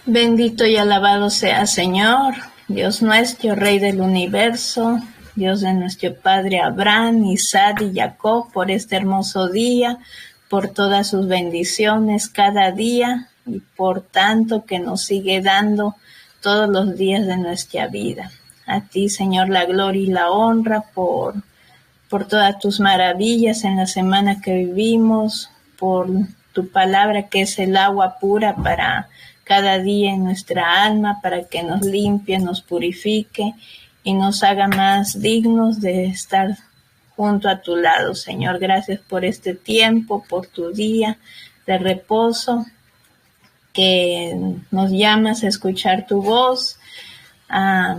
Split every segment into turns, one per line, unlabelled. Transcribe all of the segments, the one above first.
Bendito y alabado sea Señor, Dios nuestro, Rey del universo, Dios de nuestro Padre Abraham, Isaac y Jacob, por este hermoso día, por todas sus bendiciones cada día y por tanto que nos sigue dando todos los días de nuestra vida. A ti, Señor, la gloria y la honra por todas tus maravillas en la semana que vivimos, por tu palabra que es el agua pura para cada día en nuestra alma, para que nos limpie, nos purifique y nos haga más dignos de estar junto a tu lado, Señor. Gracias por este tiempo, por tu día de reposo, que nos llamas a escuchar tu voz, a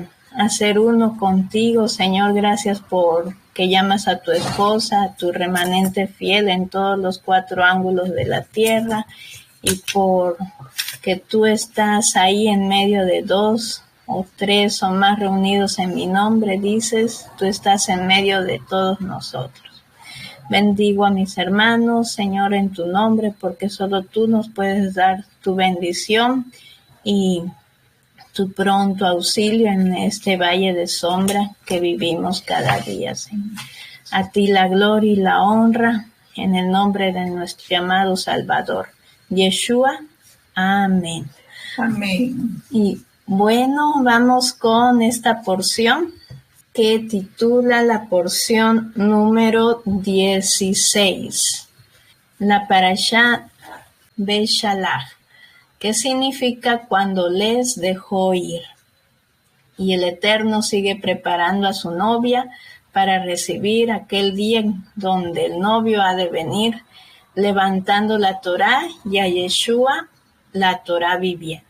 ser uno contigo, Señor. Gracias por que llamas a tu esposa, a tu remanente fiel en todos los 4 ángulos de la tierra, y por que tú estás ahí en medio de 2 o 3 o más reunidos en mi nombre, dices, tú estás en medio de todos nosotros. Bendigo a mis hermanos, Señor, en tu nombre, porque solo tú nos puedes dar tu bendición y tu pronto auxilio en este valle de sombra que vivimos cada día, Señor. A ti la gloria y la honra, en el nombre de nuestro amado Salvador, Yeshua. Amén.
Amén.
Y bueno, vamos con esta porción que titula la porción número 16, la Parashá Beshalach, que significa cuando les dejó ir. Y el Eterno sigue preparando a su novia para recibir aquel día donde el novio ha de venir, levantando la Torá y a Yeshua la Torá viviente.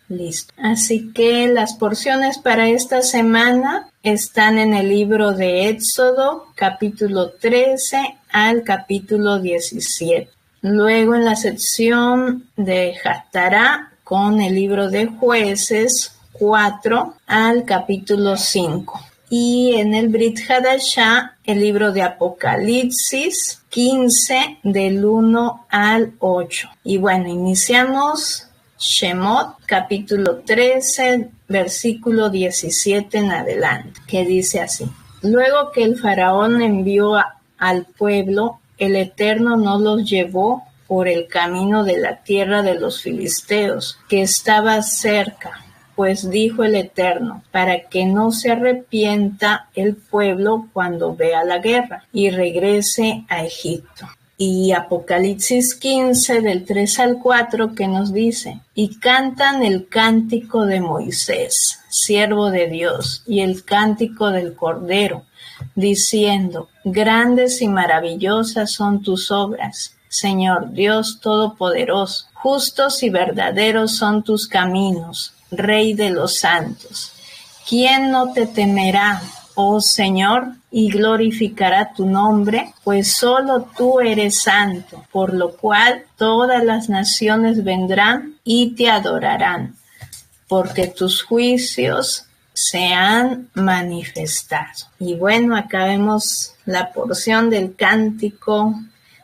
Listo. Así que las porciones para esta semana están en el libro de Éxodo, capítulo 13 al capítulo 17. Luego en la sección de Haftará con el libro de Jueces 4 al capítulo 5. Y en el Brit Hadashah, el libro de Apocalipsis 15 del 1 al 8. Y bueno, iniciamos Shemot, capítulo 13, versículo 17 en adelante, que dice así. Luego que el faraón envió al pueblo, el Eterno no los llevó por el camino de la tierra de los filisteos, que estaba cerca, pues dijo el Eterno, para que no se arrepienta el pueblo cuando vea la guerra y regrese a Egipto. Y Apocalipsis 15 del 3 al 4 que nos dice, y cantan el cántico de Moisés, siervo de Dios, y el cántico del Cordero, diciendo, grandes y maravillosas son tus obras, Señor Dios Todopoderoso, justos y verdaderos son tus caminos, Rey de los santos. ¿Quién no te temerá, oh Señor, y glorificará tu nombre? Pues solo tú eres santo, por lo cual todas las naciones vendrán y te adorarán, porque tus juicios se han manifestado. Y bueno, acá vemos la porción del cántico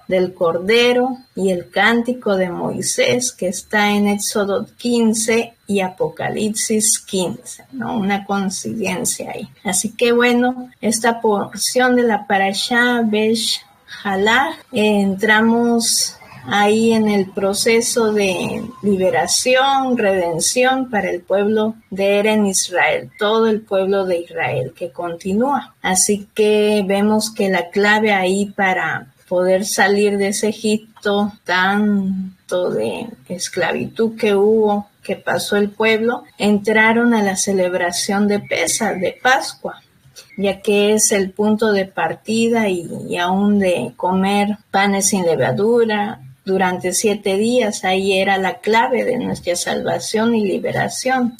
del Cordero y el cántico de Moisés, que está en Éxodo 15 y Apocalipsis 15, ¿no? Una coincidencia ahí. Así que bueno, esta porción de la Parashá Beshalach, entramos ahí en el proceso de liberación, redención para el pueblo de Eren Israel, todo el pueblo de Israel que continúa. Así que vemos que la clave ahí para poder salir de ese Egipto tanto de esclavitud que hubo, que pasó el pueblo, entraron a la celebración de Pesaj, de Pascua, ya que es el punto de partida y aún de comer panes sin levadura durante 7 días. Ahí era la clave de nuestra salvación y liberación.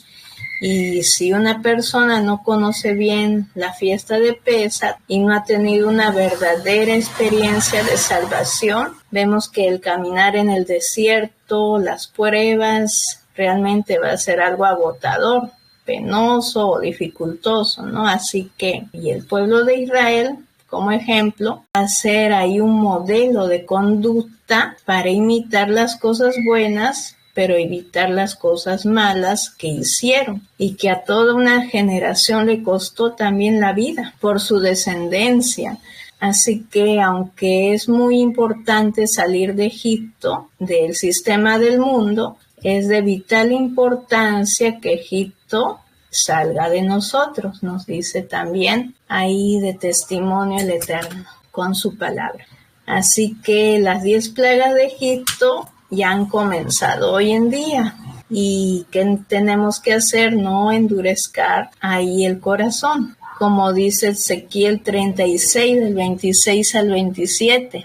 Y si una persona no conoce bien la fiesta de Pesaj y no ha tenido una verdadera experiencia de salvación, vemos que el caminar en el desierto, las pruebas, realmente va a ser algo agotador, penoso o dificultoso, ¿no? Así que, y el pueblo de Israel, como ejemplo, va a ser ahí un modelo de conducta para imitar las cosas buenas pero evitar las cosas malas que hicieron y que a toda una generación le costó también la vida por su descendencia. Así que aunque es muy importante salir de Egipto, del sistema del mundo, es de vital importancia que Egipto salga de nosotros, nos dice también ahí de testimonio el Eterno con su palabra. Así que las 10 plagas de Egipto ya han comenzado hoy en día. ¿Y qué tenemos que hacer? No endurezcar ahí el corazón. Como dice Ezequiel 36, del 26 al 27.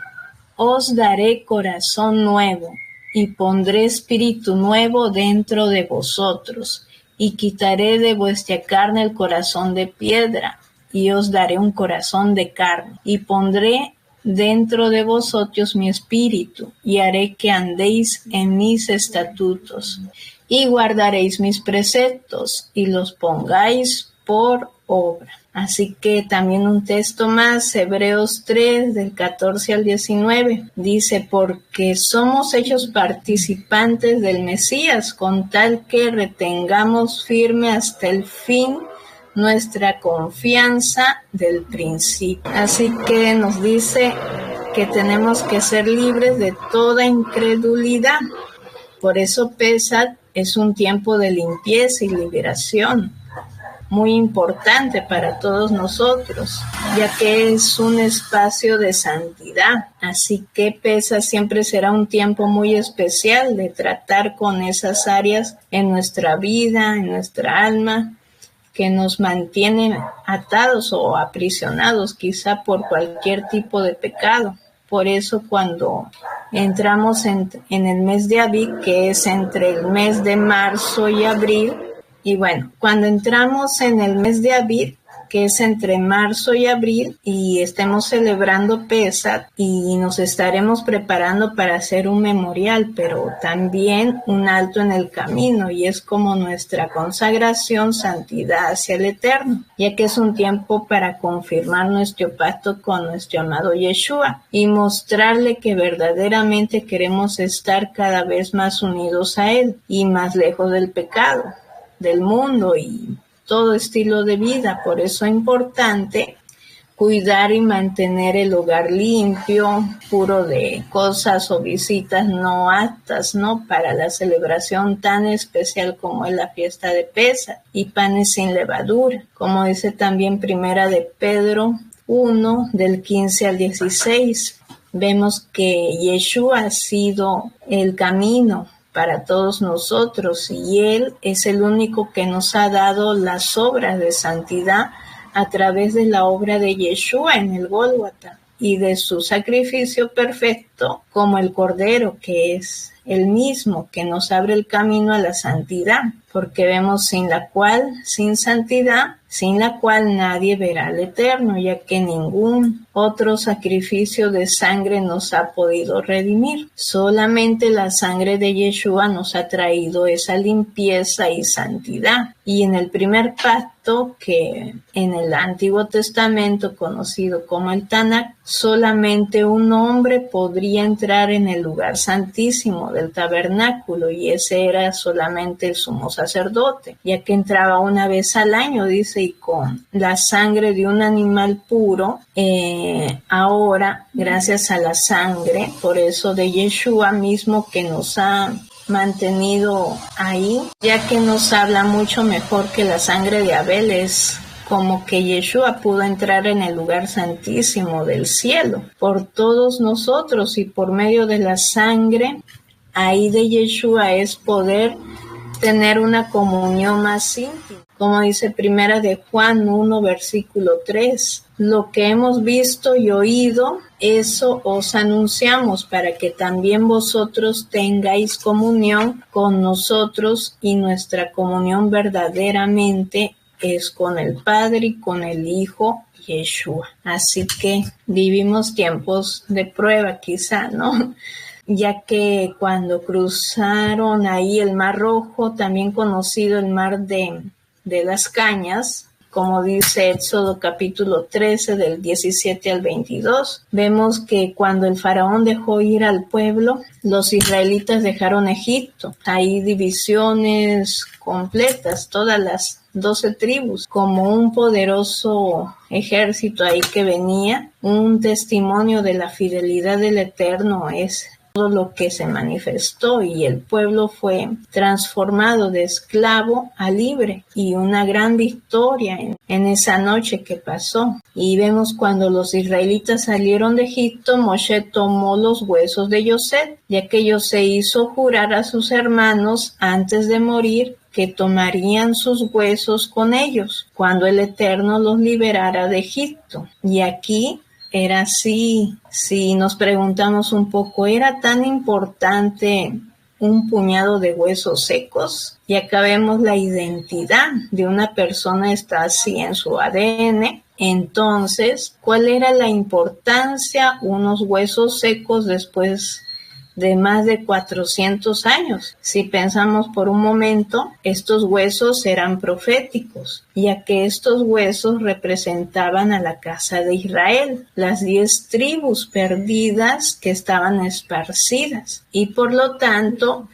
Os daré corazón nuevo y pondré espíritu nuevo dentro de vosotros, y quitaré de vuestra carne el corazón de piedra, y os daré un corazón de carne, y pondré dentro de vosotros mi espíritu, y haré que andéis en mis estatutos, y guardaréis mis preceptos, y los pongáis por obra. Así que también un texto más, Hebreos 3, del 14 al 19, dice, porque somos hechos participantes del Mesías, con tal que retengamos firme hasta el fin nuestra confianza del principio. Así que nos dice que tenemos que ser libres de toda incredulidad. Por eso Pesach es un tiempo de limpieza y liberación, muy importante para todos nosotros, ya que es un espacio de santidad. Así que Pesach siempre será un tiempo muy especial de tratar con esas áreas en nuestra vida, en nuestra alma, que nos mantienen atados o aprisionados quizá por cualquier tipo de pecado. Por eso cuando entramos en el mes de Abib, que es entre el mes de marzo y abril, y bueno, cuando entramos en el mes de Abib, que es entre marzo y abril, y estemos celebrando Pesach, y nos estaremos preparando para hacer un memorial, pero también un alto en el camino, y es como nuestra consagración, santidad hacia el Eterno, ya que es un tiempo para confirmar nuestro pacto con nuestro amado Yeshua, y mostrarle que verdaderamente queremos estar cada vez más unidos a Él, y más lejos del pecado, del mundo y todo estilo de vida. Por eso es importante cuidar y mantener el hogar limpio, puro de cosas o visitas no aptas, ¿no?, para la celebración tan especial como es la fiesta de Pesach, y panes sin levadura, como dice también Primera de Pedro 1, del 15 al 16. Vemos que Yeshua ha sido el camino para todos nosotros, y Él es el único que nos ha dado las obras de santidad a través de la obra de Yeshua en el Gólgota y de su sacrificio perfecto como el Cordero, que es el mismo que nos abre el camino a la santidad, porque vemos sin la cual, sin santidad, sin la cual nadie verá al Eterno, ya que ningún otro sacrificio de sangre nos ha podido redimir. Solamente la sangre de Yeshua nos ha traído esa limpieza y santidad. Y en el primer pacto, que en el Antiguo Testamento, conocido como el Tanakh, solamente un hombre podría entrar en el lugar santísimo del tabernáculo, y ese era solamente el sumo sacerdote, ya que entraba una vez al año, dice, y con la sangre de un animal puro. Ahora, gracias a la sangre, por eso de Yeshua mismo, que nos ha mantenido ahí, ya que nos habla mucho mejor que la sangre de Abel, es como que Yeshua pudo entrar en el lugar santísimo del cielo por todos nosotros, y por medio de la sangre ahí de Yeshua es poder tener una comunión más íntima. Como dice Primera de Juan 1, versículo 3, lo que hemos visto y oído, eso os anunciamos, para que también vosotros tengáis comunión con nosotros, y nuestra comunión verdaderamente es con el Padre y con el Hijo Yeshua. Así que vivimos tiempos de prueba quizá, ¿no? Ya que cuando cruzaron ahí el Mar Rojo, también conocido el Mar de las Cañas, como dice Éxodo capítulo 13 del 17 al 22. Vemos que cuando el faraón dejó ir al pueblo, los israelitas dejaron Egipto. Hay divisiones completas, todas las 12 tribus, como un poderoso ejército ahí que venía. Un testimonio de la fidelidad del Eterno es todo lo que se manifestó, y el pueblo fue transformado de esclavo a libre, y una gran victoria en esa noche que pasó. Y vemos cuando los israelitas salieron de Egipto, Moshe tomó los huesos de Yosef, ya que Yosef hizo jurar a sus hermanos antes de morir que tomarían sus huesos con ellos cuando el Eterno los liberara de Egipto. Y aquí era así. Si nos preguntamos un poco, ¿era tan importante un puñado de huesos secos? Y acá vemos la identidad de una persona, está así en su ADN. Entonces, ¿cuál era la importancia? Unos huesos secos después de más de 400 años. Si pensamos por un momento, estos huesos eran proféticos, ya que estos huesos representaban a la casa de Israel, las 10 tribus perdidas que estaban esparcidas, y por lo tanto,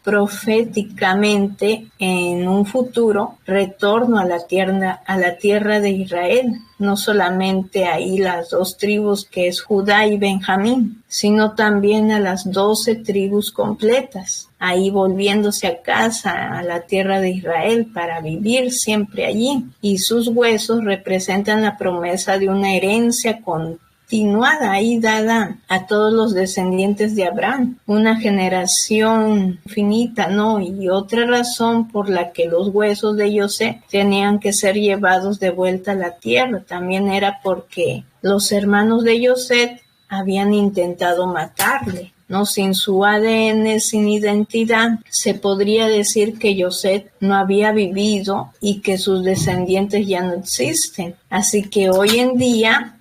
proféticamente en un futuro retorno a la tierra de Israel, no solamente ahí las 2 tribus que es Judá y Benjamín, sino también a las 12 tribus completas, ahí volviéndose a casa, a la tierra de Israel, para vivir siempre allí. Y sus huesos representan la promesa de una herencia continuada ahí dada a todos los descendientes de Abraham, una generación finita, ¿no? Y otra razón por la que los huesos de Yosef tenían que ser llevados de vuelta a la tierra también era porque los hermanos de Yosef habían intentado matarle, ¿no? Sin su ADN, sin identidad, se podría decir que Yosef no había vivido y que sus descendientes ya no existen. Así que hoy en día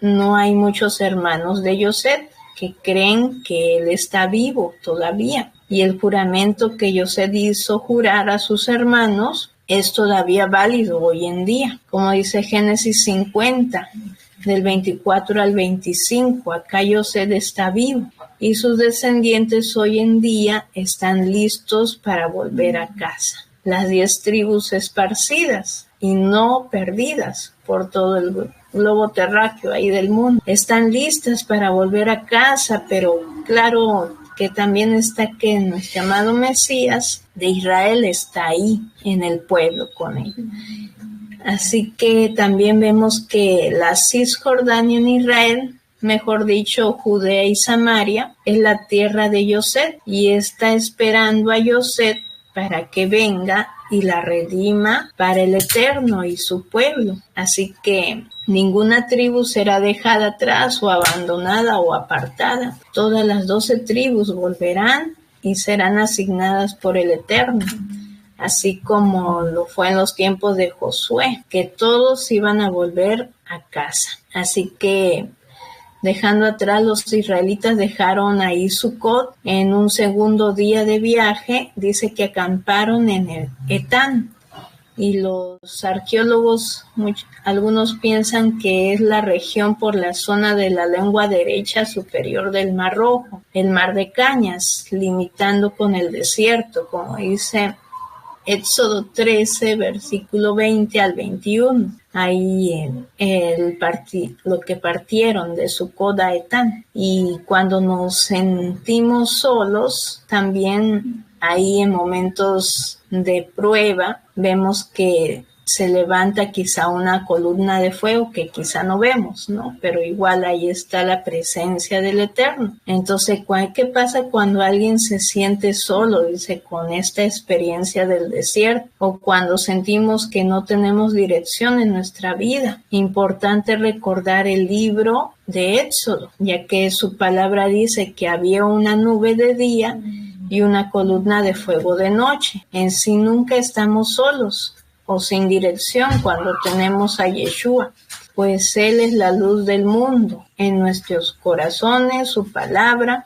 no hay muchos hermanos de Yosef que creen que él está vivo todavía. Y el juramento que Yosef hizo jurar a sus hermanos es todavía válido hoy en día. Como dice Génesis 50, del 24 al 25, acá Yosef está vivo. Y sus descendientes hoy en día están listos para volver a casa. Las 10 tribus esparcidas y no perdidas por todo el globo terráqueo ahí del mundo están listas para volver a casa, pero claro que también está que nuestro amado Mesías de Israel está ahí en el pueblo con él. Así que también vemos que la Cisjordania en Israel, mejor dicho, Judea y Samaria, es la tierra de Yosef y está esperando a Yosef para que venga y la redima para el Eterno y su pueblo. Así que ninguna tribu será dejada atrás o abandonada o apartada. Todas las 12 tribus volverán y serán asignadas por el Eterno, así como lo fue en los tiempos de Josué, que todos iban a volver a casa. Así que dejando atrás, los israelitas dejaron ahí Sucot. En un segundo día de viaje, dice que acamparon en el Etán. Y los arqueólogos, algunos piensan que es la región por la zona de la lengua derecha superior del Mar Rojo, el Mar de Cañas, limitando con el desierto, como dice Éxodo 13, versículo 20 al 21. Ahí lo que partieron de Sucot a Etán. Y cuando nos sentimos solos, también ahí en momentos de prueba, vemos que se levanta quizá una columna de fuego que quizá no vemos, ¿no? Pero igual ahí está la presencia del Eterno. Entonces, ¿qué pasa cuando alguien se siente solo? Dice, con esta experiencia del desierto, o cuando sentimos que no tenemos dirección en nuestra vida. Importante recordar el libro de Éxodo, ya que su palabra dice que había una nube de día y una columna de fuego de noche. En sí nunca estamos solos o sin dirección cuando tenemos a Yeshua, pues Él es la luz del mundo en nuestros corazones, su palabra,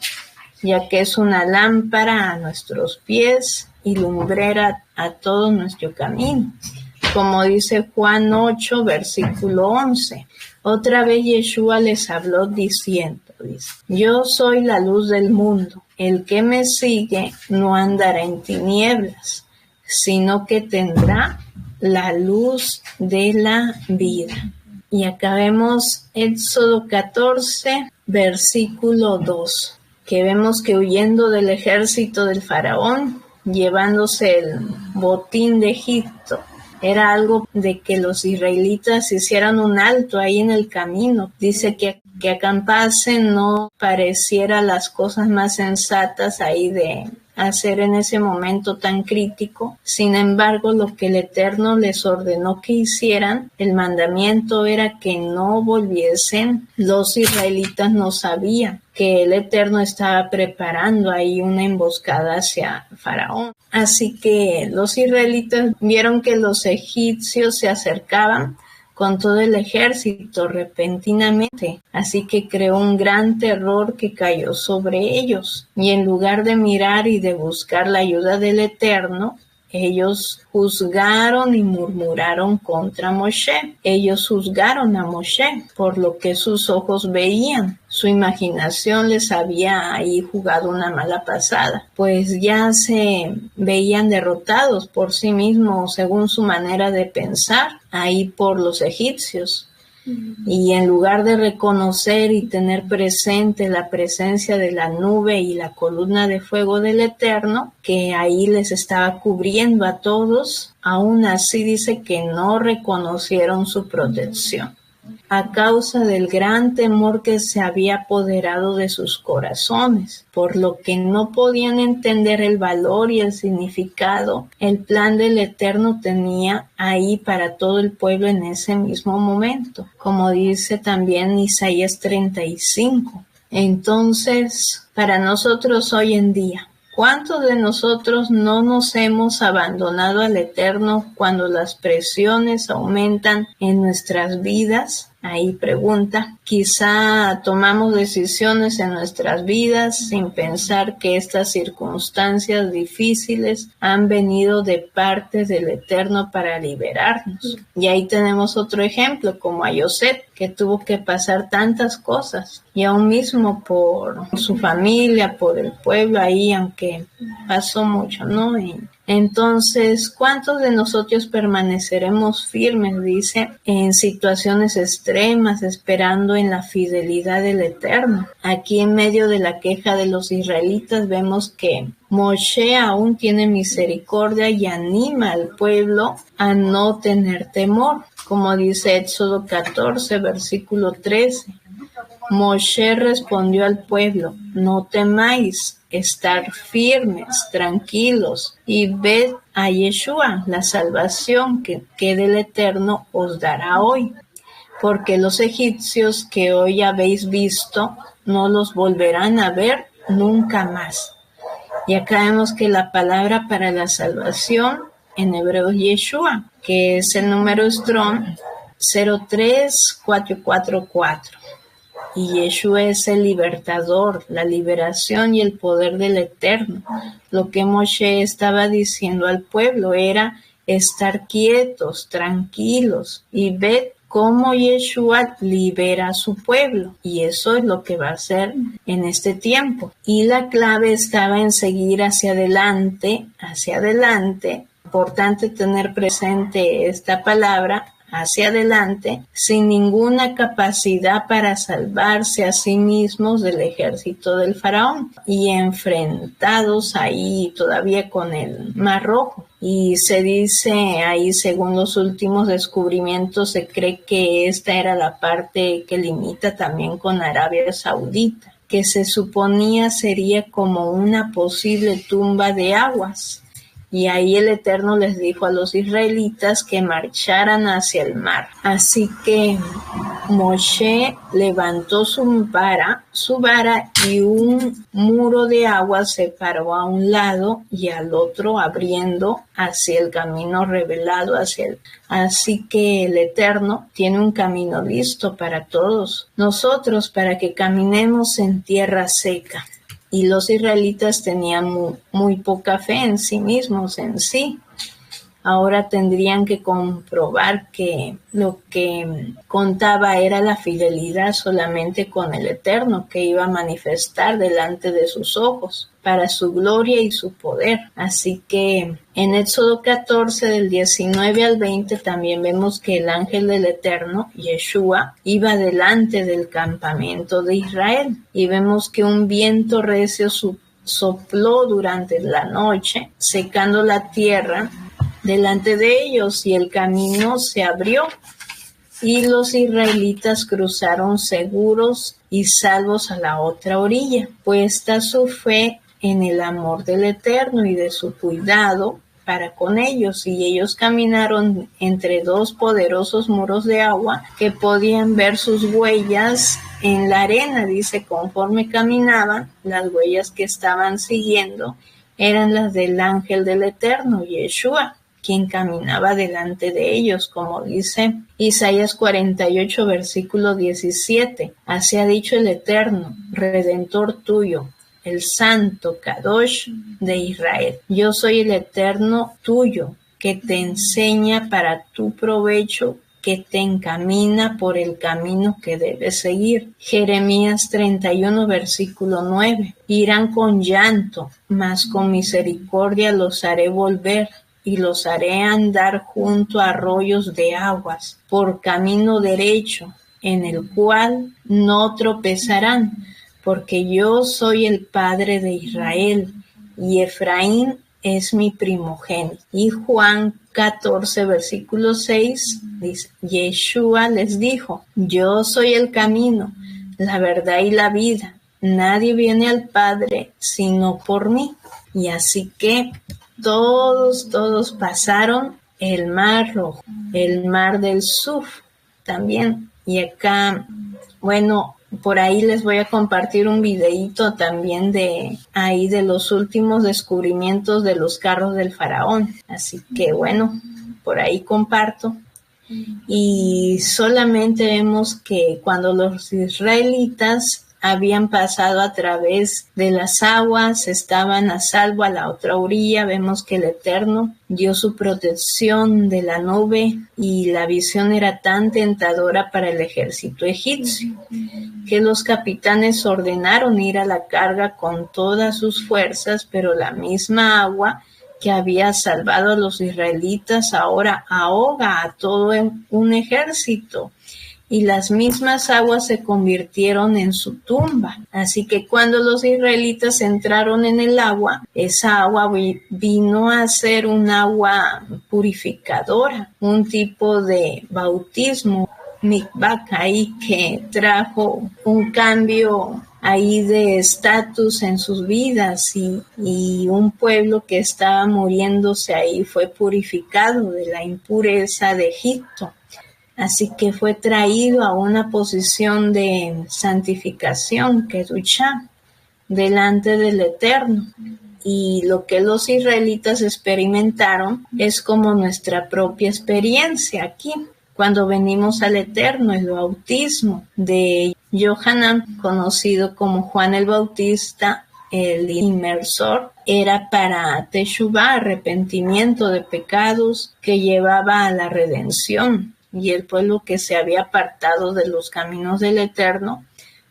ya que es una lámpara a nuestros pies y lumbrera a todo nuestro camino. como dice Juan 8, versículo 11. Otra vez Yeshua les habló diciendo, yo soy la luz del mundo. El que me sigue no andará en tinieblas, sino que tendrá la luz de la vida. Y acá vemos Éxodo 14, versículo 2, que vemos que huyendo del ejército del faraón, llevándose el botín de Egipto, era algo de que los israelitas hicieran un alto ahí en el camino. Dice que acampasen no pareciera las cosas más sensatas ahí de hacer en ese momento tan crítico. Sin embargo, lo que el Eterno les ordenó que hicieran, el mandamiento era que no volviesen. Los israelitas no sabían que el Eterno estaba preparando ahí una emboscada hacia Faraón. Así que los israelitas vieron que los egipcios se acercaban con todo el ejército repentinamente, así que creó un gran terror que cayó sobre ellos, y en lugar de mirar y de buscar la ayuda del Eterno, ellos juzgaron y murmuraron contra Moshe. Ellos juzgaron a Moshe por lo que sus ojos veían. Su imaginación les había ahí jugado una mala pasada, pues ya se veían derrotados por sí mismos según su manera de pensar, ahí por los egipcios. Y en lugar de reconocer y tener presente la presencia de la nube y la columna de fuego del Eterno, que ahí les estaba cubriendo a todos, aún así dice que no reconocieron su protección, a causa del gran temor que se había apoderado de sus corazones, por lo que no podían entender el valor y el significado. El plan del Eterno tenía ahí para todo el pueblo en ese mismo momento, como dice también Isaías 35. Entonces, para nosotros hoy en día, ¿cuántos de nosotros no nos hemos abandonado al Eterno cuando las presiones aumentan en nuestras vidas? Ahí pregunta, quizá tomamos decisiones en nuestras vidas sin pensar que estas circunstancias difíciles han venido de parte del Eterno para liberarnos. Y ahí tenemos otro ejemplo, como a Yosef, que tuvo que pasar tantas cosas, y aún mismo por su familia, por el pueblo ahí, aunque pasó mucho, ¿no? Entonces, ¿cuántos de nosotros permaneceremos firmes, dice, en situaciones extremas, esperando en la fidelidad del Eterno? Aquí en medio de la queja de los israelitas vemos que Moshe aún tiene misericordia y anima al pueblo a no tener temor, como dice Éxodo 14, versículo 13. Moshe respondió al pueblo, no temáis, estar firmes, tranquilos, y ved a Yeshua, la salvación que del Eterno os dará hoy. Porque los egipcios que hoy habéis visto, no los volverán a ver nunca más. Y acá vemos que la palabra para la salvación en hebreo es Yeshua, que es el número Strong 03444. Y Yeshua es el libertador, la liberación y el poder del Eterno. Lo que Moshe estaba diciendo al pueblo era estar quietos, tranquilos, y ver cómo Yeshua libera a su pueblo. Y eso es lo que va a hacer en este tiempo. Y la clave estaba en seguir hacia adelante. Importante tener presente esta palabra, hacia adelante, sin ninguna capacidad para salvarse a sí mismos del ejército del faraón, y enfrentados ahí todavía con el Mar Rojo. Y se dice ahí, según los últimos descubrimientos, se cree que esta era la parte que limita también con Arabia Saudita, que se suponía sería como una posible tumba de aguas. Y ahí el Eterno les dijo a los israelitas que marcharan hacia el mar. Así que Moshe levantó su vara y un muro de agua se paró a un lado y al otro, abriendo hacia el camino revelado hacia él. Así que el Eterno tiene un camino listo para todos nosotros, para que caminemos en tierra seca. Y los israelitas tenían muy poca fe en sí mismos, en sí. Ahora tendrían que comprobar que lo que contaba era la fidelidad solamente con el Eterno, que iba a manifestar delante de sus ojos para su gloria y su poder. Así que en Éxodo 14 del 19 al 20 también vemos que el ángel del Eterno, Yeshua, iba delante del campamento de Israel, y vemos que un viento recio sopló durante la noche, secando la tierra delante de ellos, y el camino se abrió, y los israelitas cruzaron seguros y salvos a la otra orilla, puesta su fe en el amor del Eterno y de su cuidado para con ellos, y ellos caminaron entre dos poderosos muros de agua que podían ver sus huellas en la arena. Dice, conforme caminaban, las huellas que estaban siguiendo eran las del ángel del Eterno, Yeshua, quien caminaba delante de ellos, como dice Isaías 48, versículo 17. Así ha dicho el Eterno, Redentor tuyo, el Santo Kadosh de Israel. Yo soy el Eterno tuyo, que te enseña para tu provecho, que te encamina por el camino que debes seguir. Jeremías 31, versículo 9. Irán con llanto, mas con misericordia los haré volver, y los haré andar junto a arroyos de aguas, por camino derecho, en el cual no tropezarán, porque yo soy el Padre de Israel, y Efraín es mi primogénito. Y Juan 14, versículo 6, dice, Yeshua les dijo, yo soy el camino, la verdad y la vida. Nadie viene al Padre sino por mí. Y así que todos pasaron el mar rojo, el mar del Suf también. Y acá, bueno, por ahí les voy a compartir un videíto también de los últimos descubrimientos de los carros del faraón. Así que bueno, por ahí comparto. Y solamente vemos que cuando los israelitas habían pasado a través de las aguas, estaban a salvo a la otra orilla, vemos que el Eterno dio su protección de la nube, y la visión era tan tentadora para el ejército egipcio que los capitanes ordenaron ir a la carga con todas sus fuerzas, pero la misma agua que había salvado a los israelitas ahora ahoga a todo un ejército, y las mismas aguas se convirtieron en su tumba. Así que cuando los israelitas entraron en el agua, esa agua vino a ser un agua purificadora, un tipo de bautismo, mikvah, ahí que trajo un cambio ahí de estatus en sus vidas, y un pueblo que estaba muriéndose ahí fue purificado de la impureza de Egipto. Así que fue traído a una posición de santificación, kedushá, delante del Eterno. Y lo que los israelitas experimentaron es como nuestra propia experiencia aquí, cuando venimos al Eterno, el bautismo de Yohanan, conocido como Juan el Bautista, el inmersor, era para teshuvá, arrepentimiento de pecados que llevaba a la redención. Y el pueblo que se había apartado de los caminos del Eterno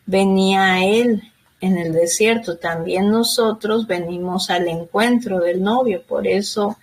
venía a él en el desierto. También nosotros venimos al encuentro del novio. Por eso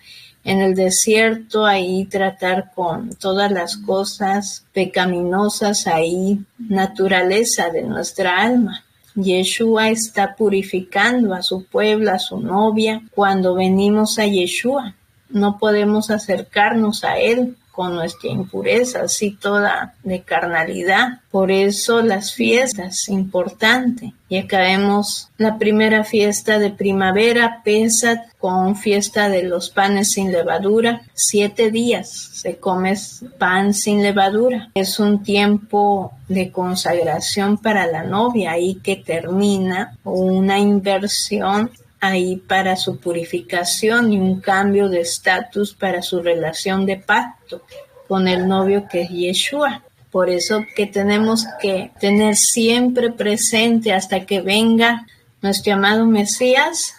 en el desierto ahí tratar con todas las cosas pecaminosas, ahí naturaleza de nuestra alma. Yeshua está purificando a su pueblo, a su novia, cuando venimos a Yeshua. No podemos acercarnos a él con nuestra impureza, así toda de carnalidad. Por eso las fiestas, importante. Y acá vemos la primera fiesta de primavera, Pesach, con fiesta de los panes sin levadura. 7 días se come pan sin levadura. Es un tiempo de consagración para la novia, ahí que termina una inversión ahí para su purificación y un cambio de estatus para su relación de pacto con el novio, que es Yeshua. Por eso que tenemos que tener siempre presente hasta que venga nuestro amado Mesías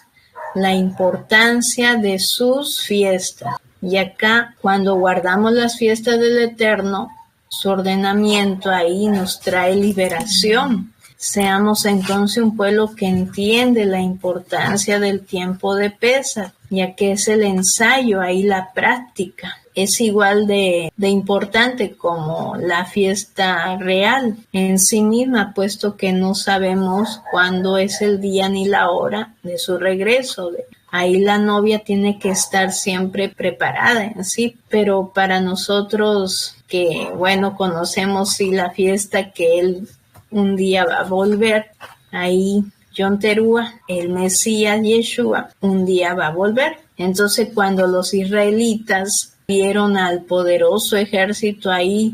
la importancia de sus fiestas. Y acá, cuando guardamos las fiestas del Eterno, su ordenamiento ahí nos trae liberación. Seamos entonces un pueblo que entiende la importancia del tiempo de Pesaj, ya que es el ensayo, ahí la práctica. Es igual de importante como la fiesta real en sí misma, puesto que no sabemos cuándo es el día ni la hora de su regreso. Ahí la novia tiene que estar siempre preparada en sí, pero para nosotros que, conocemos sí la fiesta que él un día va a volver, ahí Yom Teruah, el Mesías Yeshua, un día va a volver. Entonces cuando los israelitas vieron al poderoso ejército ahí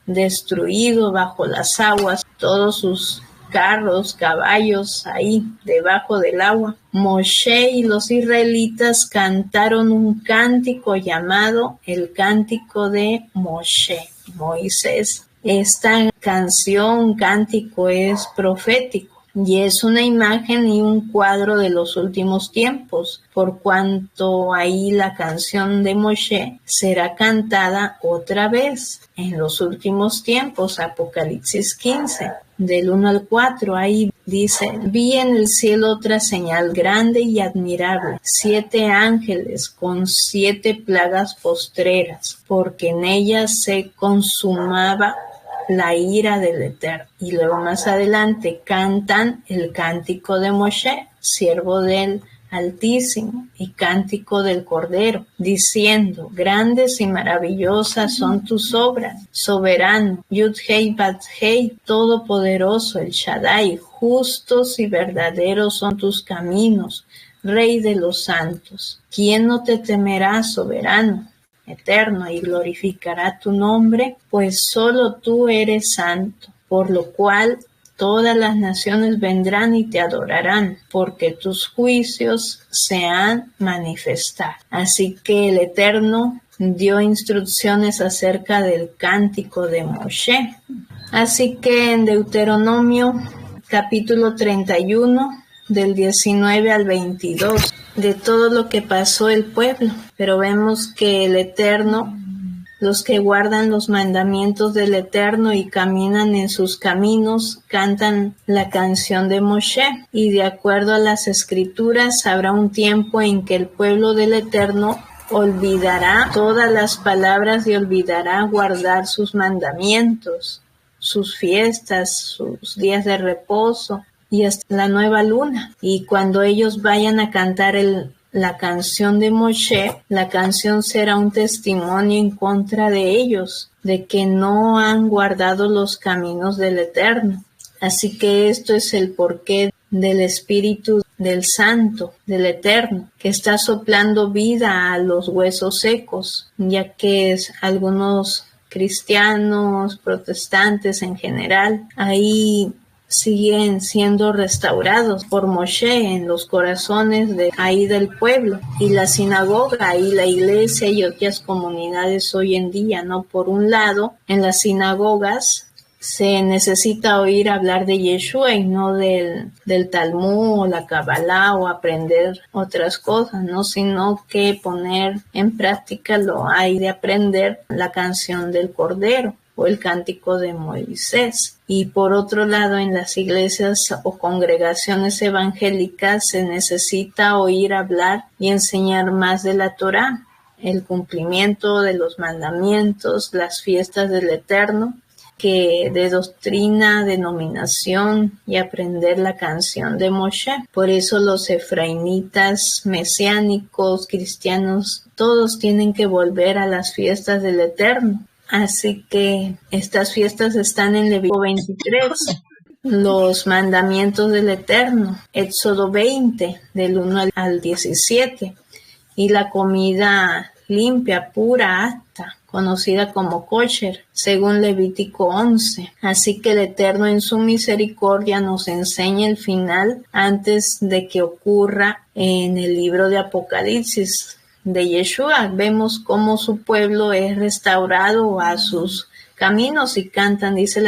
destruido bajo las aguas, todos sus carros, caballos ahí debajo del agua, Moshe y los israelitas cantaron un cántico llamado el cántico de Moshe, Moisés. Esta canción, cántico, es profético y es una imagen y un cuadro de los últimos tiempos, por cuanto ahí la canción de Moshe será cantada otra vez en los últimos tiempos. Apocalipsis 15, del 1 al 4, ahí dice: vi en el cielo otra señal grande y admirable, 7 ángeles con 7 plagas postreras, porque en ellas se consumaba la ira del Eterno. Y luego más adelante cantan el cántico de Moshe, siervo del Altísimo, y cántico del Cordero, diciendo: grandes y maravillosas son tus obras, soberano, Yud-Hei Bat-Hei, todopoderoso, el Shaddai, justos y verdaderos son tus caminos, Rey de los santos. ¿Quién no te temerá, soberano, eterno, y glorificará tu nombre? Pues solo tú eres santo, por lo cual todas las naciones vendrán y te adorarán, porque tus juicios se han manifestado. Así que el Eterno dio instrucciones acerca del cántico de Moshe. Así que en Deuteronomio capítulo 31, del 19 al 22, de todo lo que pasó el pueblo, pero vemos que el Eterno, los que guardan los mandamientos del Eterno y caminan en sus caminos, cantan la canción de Moshe. Y de acuerdo a las Escrituras, habrá un tiempo en que el pueblo del Eterno olvidará todas las palabras y olvidará guardar sus mandamientos, sus fiestas, sus días de reposo y hasta la nueva luna. Y cuando ellos vayan a cantar la canción de Moshe, la canción será un testimonio en contra de ellos, de que no han guardado los caminos del Eterno. Así que esto es el porqué del Espíritu del Santo, del Eterno, que está soplando vida a los huesos secos, ya que algunos cristianos, protestantes en general, ahí siguen siendo restaurados por Moshe en los corazones de ahí del pueblo. Y la sinagoga y la iglesia y otras comunidades hoy en día, ¿no? Por un lado, en las sinagogas se necesita oír hablar de Yeshua y no del Talmud o la Kabbalah o aprender otras cosas, ¿no? Sino que poner en práctica lo hay de aprender la canción del Cordero o el cántico de Moisés. Y por otro lado, en las iglesias o congregaciones evangélicas se necesita oír hablar y enseñar más de la Torá, el cumplimiento de los mandamientos, las fiestas del Eterno, que de doctrina, denominación y aprender la canción de Moshe. Por eso los efraimitas, mesiánicos, cristianos, todos tienen que volver a las fiestas del Eterno. Así que estas fiestas están en Levítico 23, los mandamientos del Eterno, Éxodo 20, del 1 al 17, y la comida limpia, pura, apta, conocida como kosher, según Levítico 11. Así que el Eterno en su misericordia nos enseña el final antes de que ocurra en el libro de Apocalipsis de Yeshua. Vemos cómo su pueblo es restaurado a sus caminos y cantan, dice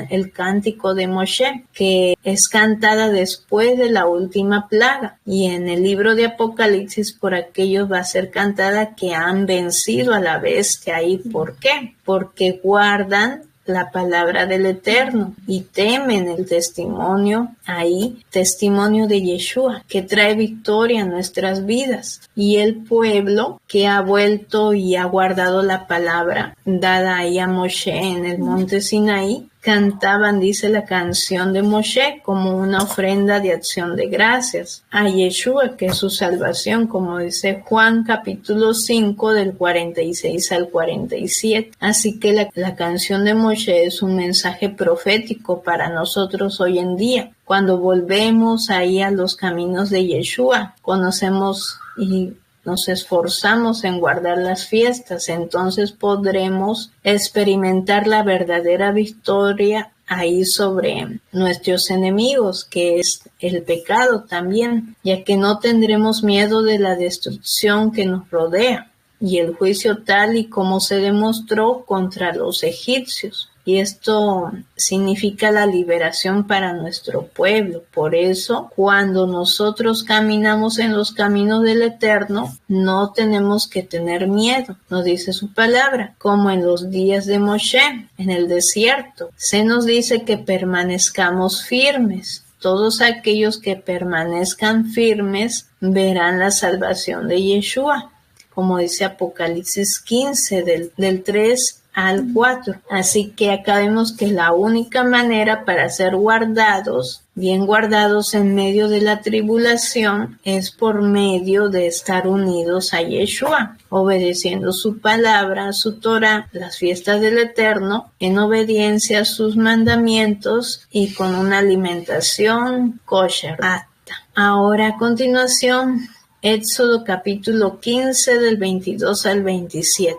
el cántico de Moshe, que es cantada después de la última plaga. Y en el libro de Apocalipsis, por aquellos va a ser cantada que han vencido a la bestia. ¿Y por qué? Porque guardan la palabra del Eterno y temen el testimonio testimonio de Yeshua, que trae victoria a nuestras vidas. Y el pueblo que ha vuelto y ha guardado la palabra dada ahí a Moshe en el monte Sinaí, cantaban, dice la canción de Moshe, como una ofrenda de acción de gracias a Yeshua, que es su salvación, como dice Juan capítulo 5 del 46 al 47. Así que la canción de Moshe es un mensaje profético para nosotros hoy en día. Cuando volvemos ahí a los caminos de Yeshua, conocemos y nos esforzamos en guardar las fiestas, entonces podremos experimentar la verdadera victoria ahí sobre nuestros enemigos, que es el pecado también, ya que no tendremos miedo de la destrucción que nos rodea y el juicio tal y como se demostró contra los egipcios. Y esto significa la liberación para nuestro pueblo. Por eso, cuando nosotros caminamos en los caminos del Eterno, no tenemos que tener miedo. Nos dice su palabra, como en los días de Moshe, en el desierto. Se nos dice que permanezcamos firmes. Todos aquellos que permanezcan firmes verán la salvación de Yeshua, como dice Apocalipsis 15 del 3 al 4. Así que acá vemos que la única manera para ser guardados, bien guardados en medio de la tribulación, es por medio de estar unidos a Yeshua, obedeciendo su palabra, su Torah, las fiestas del Eterno, en obediencia a sus mandamientos y con una alimentación kosher, apta. Ahora a continuación, Éxodo capítulo 15 del 22 al 27.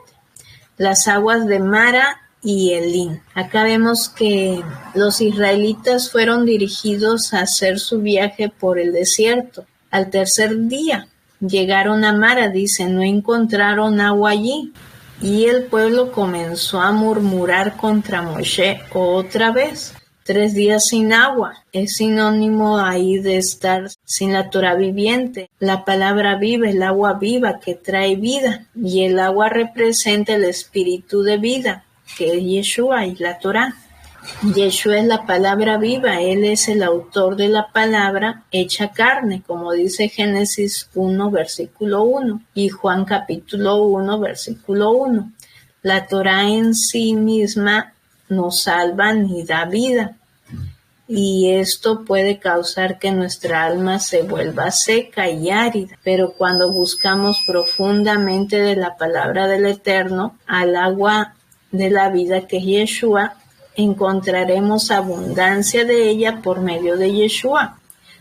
Las aguas de Mara y Elín. Acá vemos que los israelitas fueron dirigidos a hacer su viaje por el desierto. Al tercer día llegaron a Mara, dice, no encontraron agua allí. Y el pueblo comenzó a murmurar contra Moshe otra vez. 3 días sin agua es sinónimo ahí de estar sin la Torah viviente, la palabra viva, el agua viva que trae vida, y el agua representa el espíritu de vida, que es Yeshua y la Torah. Yeshua es la palabra viva, Él es el autor de la palabra hecha carne, como dice Génesis 1, versículo 1, y Juan capítulo 1, versículo 1. La Torah en sí misma nos salva ni da vida, y esto puede causar que nuestra alma se vuelva seca y árida. Pero cuando buscamos profundamente de la palabra del Eterno, al agua de la vida que es Yeshua, encontraremos abundancia de ella por medio de Yeshua.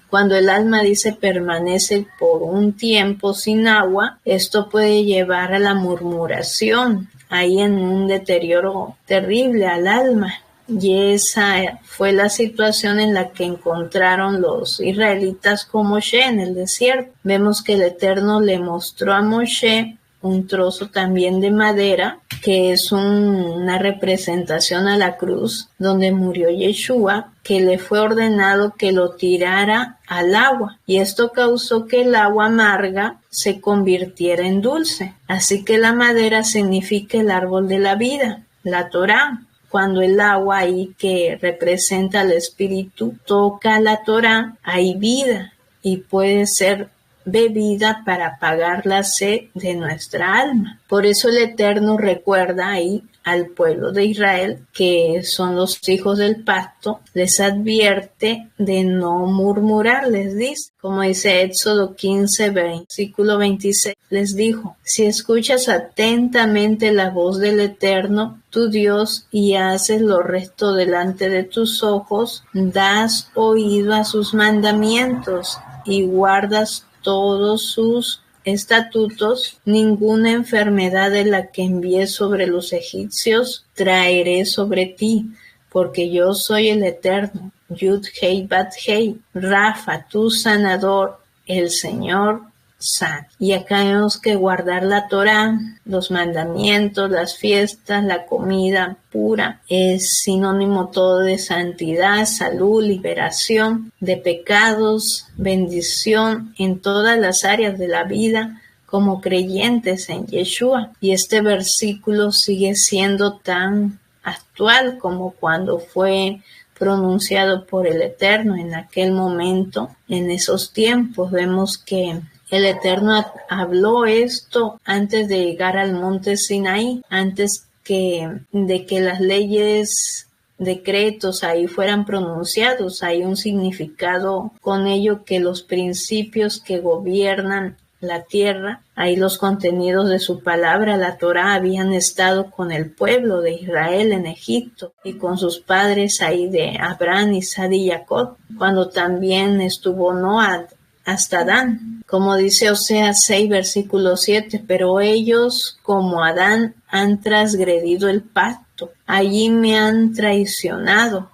Cuando el alma dice permanece por un tiempo sin agua, esto puede llevar a la murmuración, ahí en un deterioro terrible al alma. Y esa fue la situación en la que encontraron los israelitas con Moshe en el desierto. Vemos que el Eterno le mostró a Moshe un trozo también de madera, que es una representación a la cruz donde murió Yeshua, que le fue ordenado que lo tirara al agua, y esto causó que el agua amarga se convirtiera en dulce. Así que la madera significa el árbol de la vida, la Torá. Cuando el agua ahí que representa al espíritu toca la Torá, hay vida y puede ser bebida para apagar la sed de nuestra alma. Por eso el Eterno recuerda ahí al pueblo de Israel, que son los hijos del pacto, les advierte de no murmurar, les dice, como dice Éxodo 15, versículo 26, les dijo, si escuchas atentamente la voz del Eterno, tu Dios, y haces lo recto delante de tus ojos, das oído a sus mandamientos y guardas todos sus estatutos, ninguna enfermedad de la que envié sobre los egipcios traeré sobre ti, porque yo soy el Eterno, Yud Hei Bat Hei, Rafa, tu sanador, el Señor sana. Y acá vemos que guardar la Torá, los mandamientos, las fiestas, la comida pura, es sinónimo todo de santidad, salud, liberación de pecados, bendición en todas las áreas de la vida como creyentes en Yeshua. Y este versículo sigue siendo tan actual como cuando fue pronunciado por el Eterno en aquel momento, en esos tiempos. Vemos que el Eterno habló esto antes de llegar al monte Sinaí, antes de que las leyes, decretos ahí fueran pronunciados. Hay un significado con ello, que los principios que gobiernan la tierra, ahí los contenidos de su palabra, la Torá, habían estado con el pueblo de Israel en Egipto y con sus padres ahí de Abraham, Isaac y Jacob, cuando también estuvo Noé hasta Adán. Como dice Oseas 6, versículo 7, pero ellos como Adán han transgredido el pacto, allí me han traicionado.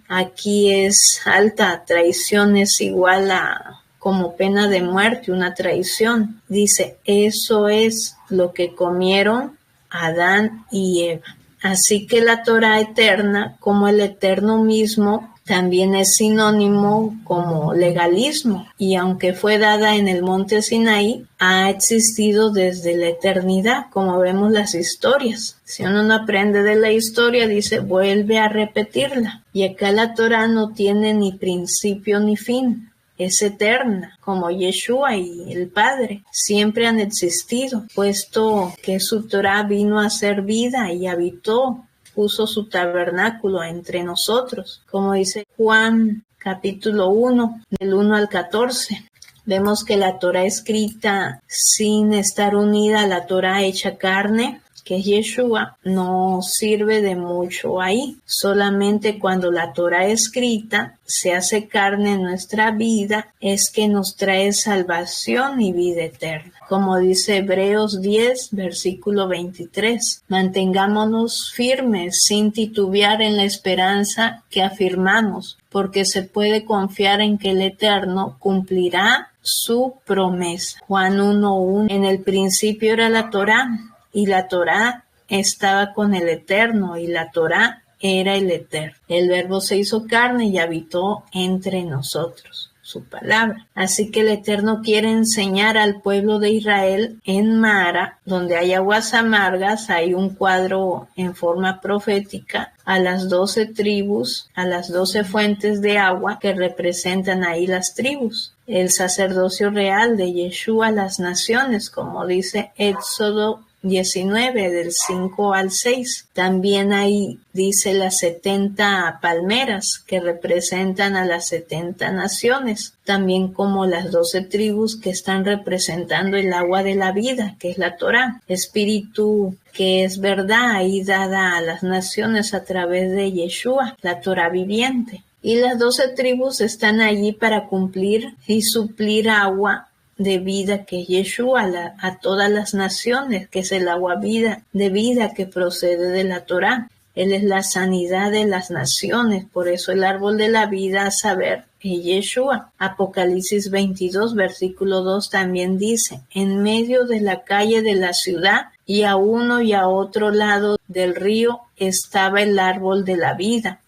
Aquí es alta traición, es igual a como pena de muerte, una traición. Dice, eso es lo que comieron Adán y Eva. Así que la Torá eterna, como el Eterno mismo, también es sinónimo como legalismo, y aunque fue dada en el monte Sinaí, ha existido desde la eternidad, como vemos las historias. Si uno no aprende de la historia, dice, vuelve a repetirla. Y acá la Torá no tiene ni principio ni fin. Es eterna, como Yeshua y el Padre siempre han existido, puesto que su Torá vino a ser vida y habitó, puso su tabernáculo entre nosotros, como dice Juan capítulo 1, del 1 al 14. Vemos que la Torá escrita sin estar unida a la Torá hecha carne, que es Yeshua, no sirve de mucho ahí. Solamente cuando la Torá escrita se hace carne en nuestra vida, es que nos trae salvación y vida eterna. Como dice Hebreos 10, versículo 23, mantengámonos firmes sin titubear en la esperanza que afirmamos, porque se puede confiar en que el Eterno cumplirá su promesa. Juan 1:1, en el principio era la Torá, y la Torá estaba con el Eterno, y la Torá era el Eterno. El Verbo se hizo carne y habitó entre nosotros, su palabra. Así que el Eterno quiere enseñar al pueblo de Israel en Mara, donde hay aguas amargas, hay un cuadro en forma profética a las 12 tribus, a las 12 fuentes de agua que representan ahí las tribus. El sacerdocio real de Yeshua a las naciones, como dice Éxodo 19, del 5 al 6. También ahí dice las 70 palmeras que representan a las 70 naciones, también como las 12 tribus que están representando el agua de la vida, que es la Torá, espíritu que es verdad ahí dada a las naciones a través de Yeshua, la Torá viviente. Y las 12 tribus están allí para cumplir y suplir agua de vida que es Yeshua a todas las naciones, que es el agua de vida que procede de la Torá. Él es la sanidad de las naciones, por eso el árbol de la vida, a saber, es Yeshua. Apocalipsis 22, versículo 2 también dice, en medio de la calle de la ciudad y a uno y a otro lado del río estaba el árbol de la vida,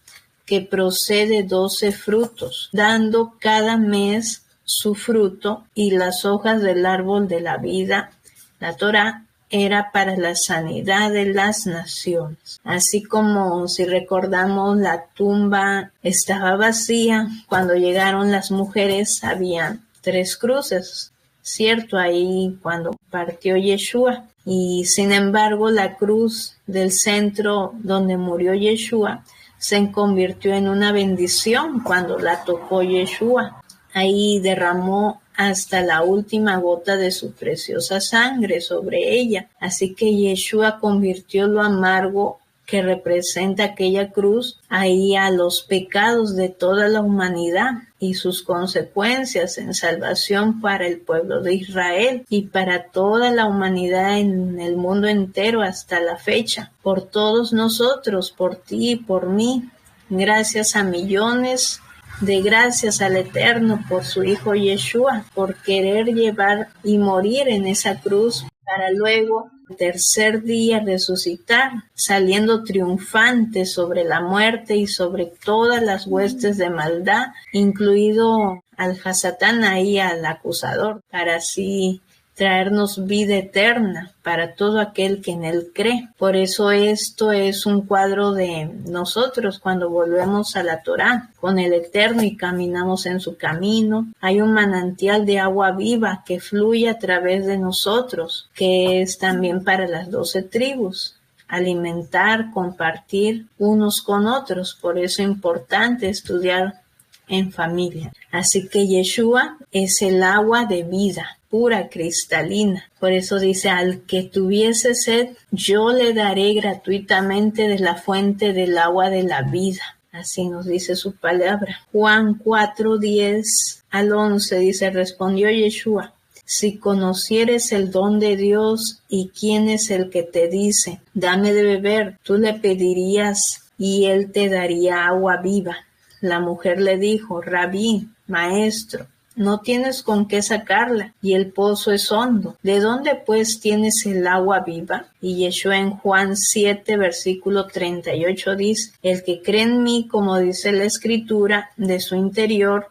que procede 12 frutos, dando cada mes su fruto, y las hojas del árbol de la vida, la Torá, era para la sanidad de las naciones. Así como si recordamos, la tumba estaba vacía, cuando llegaron las mujeres habían 3 cruces, ¿cierto? Ahí cuando partió Yeshua. Y sin embargo la cruz del centro donde murió Yeshua se convirtió en una bendición cuando la tocó Yeshua. Ahí derramó hasta la última gota de su preciosa sangre sobre ella. Así que Yeshua convirtió lo amargo que representa aquella cruz ahí a los pecados de toda la humanidad y sus consecuencias en salvación para el pueblo de Israel y para toda la humanidad en el mundo entero hasta la fecha. Por todos nosotros, por ti y por mí, gracias a millones De gracias al Eterno por su Hijo Yeshua, por querer llevar y morir en esa cruz para luego, el tercer día, resucitar, saliendo triunfante sobre la muerte y sobre todas las huestes de maldad, incluido al Hasatán ahí, al acusador, para así traernos vida eterna para todo aquel que en él cree. Por eso esto es un cuadro de nosotros cuando volvemos a la Torá con el Eterno y caminamos en su camino. Hay un manantial de agua viva que fluye a través de nosotros, que es también para las 12 tribus. Alimentar, compartir unos con otros. Por eso es importante estudiar en familia. Así que Yeshua es el agua de vida, pura, cristalina. Por eso dice, al que tuviese sed, yo le daré gratuitamente de la fuente del agua de la vida. Así nos dice su palabra. Juan 4:10-11 dice, respondió Yeshua, si conocieres el don de Dios y quién es el que te dice, dame de beber, tú le pedirías y él te daría agua viva. La mujer le dijo, Rabí, maestro, no tienes con qué sacarla y el pozo es hondo. ¿De dónde pues tienes el agua viva? Y Yeshua en Juan 7:38 dice, el que cree en mí, como dice la Escritura, de su interior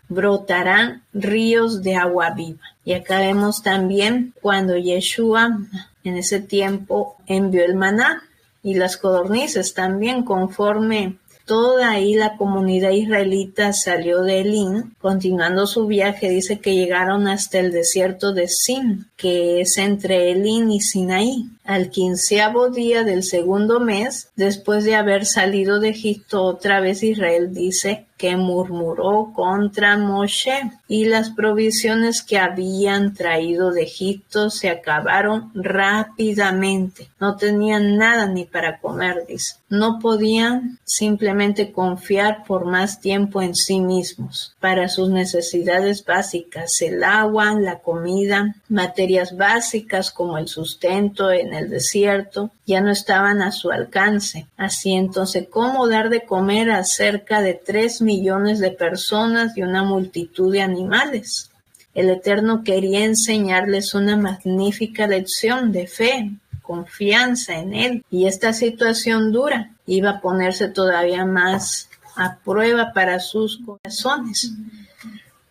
brotarán ríos de agua viva. Y acá vemos también cuando Yeshua en ese tiempo envió el maná y las codornices también conforme toda ahí la comunidad israelita salió de Elín, continuando su viaje, dice que llegaron hasta el desierto de Sin, que es entre Elín y Sinaí. Al 15º día del segundo mes, después de haber salido de Egipto, otra vez Israel dice que murmuró contra Moshe y las provisiones que habían traído de Egipto se acabaron rápidamente. No tenían nada ni para comer, dice. No podían simplemente confiar por más tiempo en sí mismos para sus necesidades básicas, el agua, la comida, materias básicas como el sustento en el desierto, ya no estaban a su alcance. Así entonces, ¿cómo dar de comer a cerca de 3 millones de personas y una multitud de animales? El Eterno quería enseñarles una magnífica lección de fe, confianza en Él, y esta situación dura iba a ponerse todavía más a prueba para sus corazones,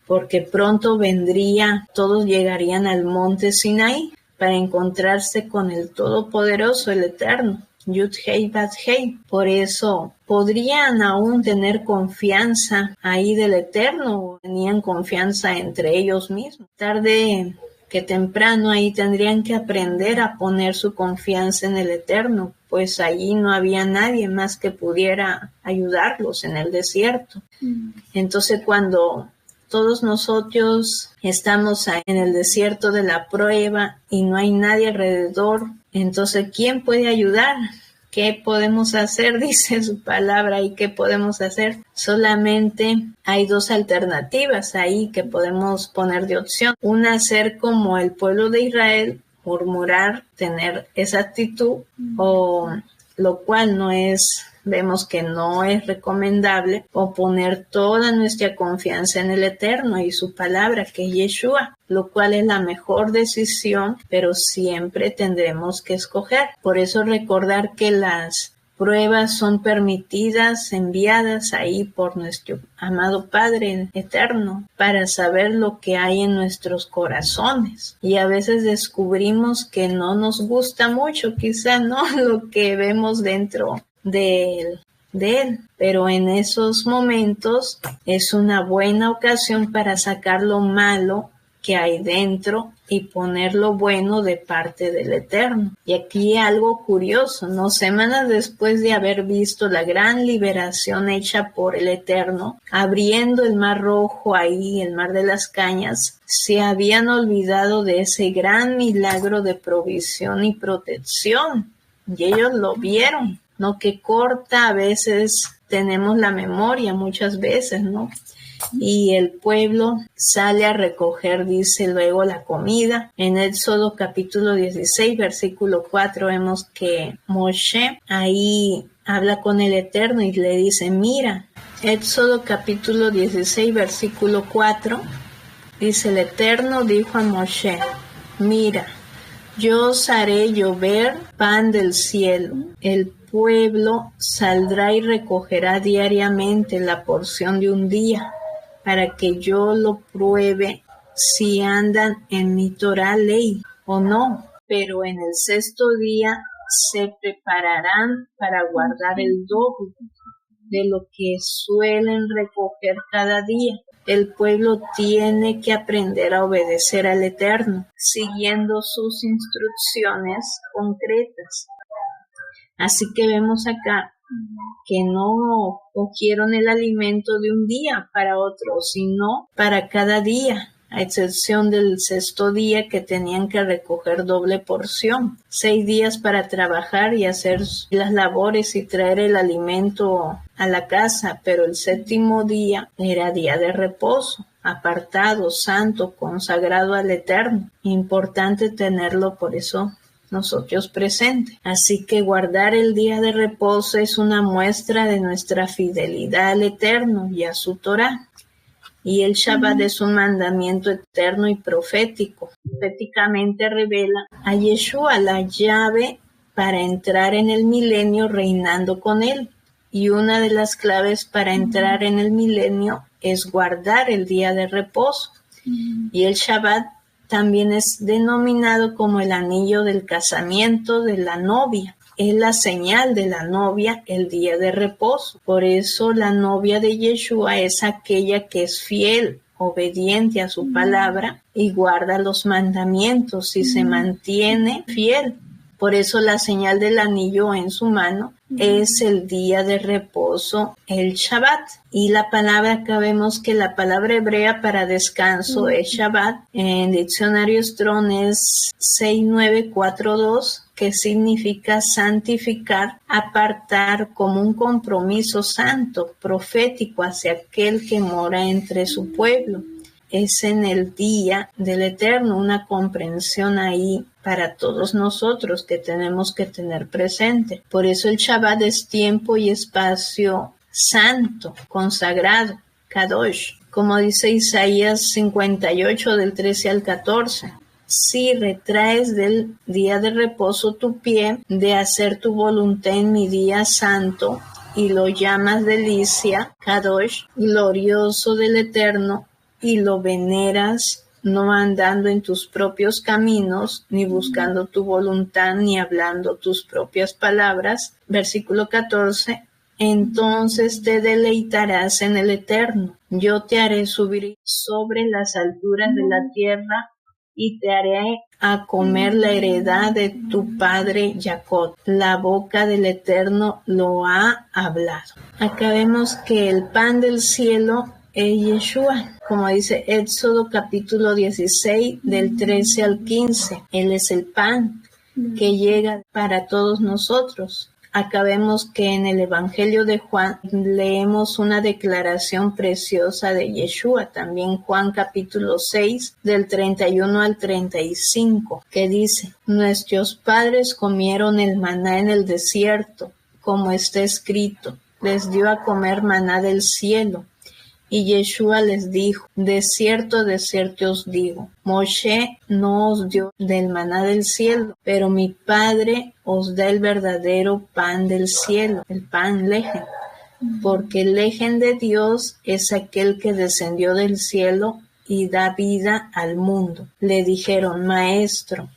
porque pronto todos llegarían al monte Sinaí para encontrarse con el Todopoderoso, el Eterno, Yud-Hei Bat-Hei. Por eso podrían aún tener confianza ahí del Eterno, o tenían confianza entre ellos mismos. Tarde que temprano ahí tendrían que aprender a poner su confianza en el Eterno, pues allí no había nadie más que pudiera ayudarlos en el desierto. Entonces cuando todos nosotros estamos en el desierto de la prueba y no hay nadie alrededor, entonces ¿quién puede ayudar? ¿Qué podemos hacer? Dice su palabra. ¿Y qué podemos hacer? Solamente hay 2 alternativas ahí que podemos poner de opción. Una, hacer como el pueblo de Israel, murmurar, tener esa actitud, o lo cual vemos que no es recomendable, o poner toda nuestra confianza en el Eterno y su palabra, que es Yeshua, lo cual es la mejor decisión, pero siempre tendremos que escoger. Por eso recordar que las pruebas son permitidas, enviadas ahí por nuestro amado Padre Eterno, para saber lo que hay en nuestros corazones. Y a veces descubrimos que no nos gusta mucho, quizá no lo que vemos dentro de él, pero en esos momentos es una buena ocasión para sacar lo malo que hay dentro y poner lo bueno de parte del Eterno. Y aquí algo curioso, ¿no? Semanas después de haber visto la gran liberación hecha por el Eterno, abriendo el Mar Rojo ahí, el Mar de las Cañas, se habían olvidado de ese gran milagro de provisión y protección. Y ellos lo vieron, ¿no? Que corta a veces tenemos la memoria, muchas veces, ¿no? Y el pueblo sale a recoger, dice luego, la comida. En Éxodo capítulo 16, versículo 4, vemos que Moshe ahí habla con el Eterno y le dice, mira, Éxodo capítulo 16, versículo 4, dice: el Eterno dijo a Moshe: mira, yo os haré llover pan del cielo. El pueblo saldrá y recogerá diariamente la porción de un día, para que yo lo pruebe si andan en mi Torá ley o no. Pero en el sexto día se prepararán para guardar el doble de lo que suelen recoger cada día. El pueblo tiene que aprender a obedecer al Eterno, siguiendo sus instrucciones concretas. Así que vemos acá que no cogieron el alimento de un día para otro, sino para cada día, a excepción del sexto día que tenían que recoger doble porción. 6 días para trabajar y hacer las labores y traer el alimento a la casa, pero el séptimo día era día de reposo, apartado, santo, consagrado al Eterno. Importante tenerlo por eso nosotros presentes. Así que guardar el día de reposo es una muestra de nuestra fidelidad al Eterno y a su Torá. Y el Shabbat es un mandamiento eterno y profético. Proféticamente revela a Yeshua la llave para entrar en el milenio reinando con él. Y una de las claves para entrar en el milenio es guardar el día de reposo. Y el Shabbat también es denominado como el anillo del casamiento de la novia. Es la señal de la novia el día de reposo. Por eso la novia de Yeshua es aquella que es fiel, obediente a su palabra y guarda los mandamientos y se mantiene fiel. Por eso la señal del anillo en su mano es el día de reposo, el Shabbat. Y la palabra, acá vemos que la palabra hebrea para descanso es Shabbat. En diccionario Strong es 6942, que significa santificar, apartar como un compromiso santo, profético hacia aquel que mora entre su pueblo. Es en el día del Eterno, una comprensión ahí para todos nosotros que tenemos que tener presente. Por eso el Shabbat es tiempo y espacio santo, consagrado, Kadosh. Como dice Isaías 58 del 13 al 14. Si retraes del día de reposo tu pie de hacer tu voluntad en mi día santo y lo llamas delicia, Kadosh, glorioso del Eterno, y lo veneras, no andando en tus propios caminos, ni buscando tu voluntad, ni hablando tus propias palabras. Versículo 14. Entonces te deleitarás en el Eterno. Yo te haré subir sobre las alturas de la tierra y te haré a comer la heredad de tu padre Jacob. La boca del Eterno lo ha hablado. Acá vemos que el pan del cielo es Yeshua, como dice Éxodo capítulo 16 del 13 al 15. Él es el pan que llega para todos nosotros. Acá vemos que en el Evangelio de Juan leemos una declaración preciosa de Yeshua, también Juan capítulo 6 del 31 al 35, que dice: nuestros padres comieron el maná en el desierto, como está escrito, les dio a comer maná del cielo. Y Yeshua les dijo: de cierto os digo, Moshe no os dio del maná del cielo, pero mi Padre os da el verdadero pan del cielo, el pan lejen. Porque el lejen de Dios es aquel que descendió del cielo y da vida al mundo. Le dijeron: Maestro,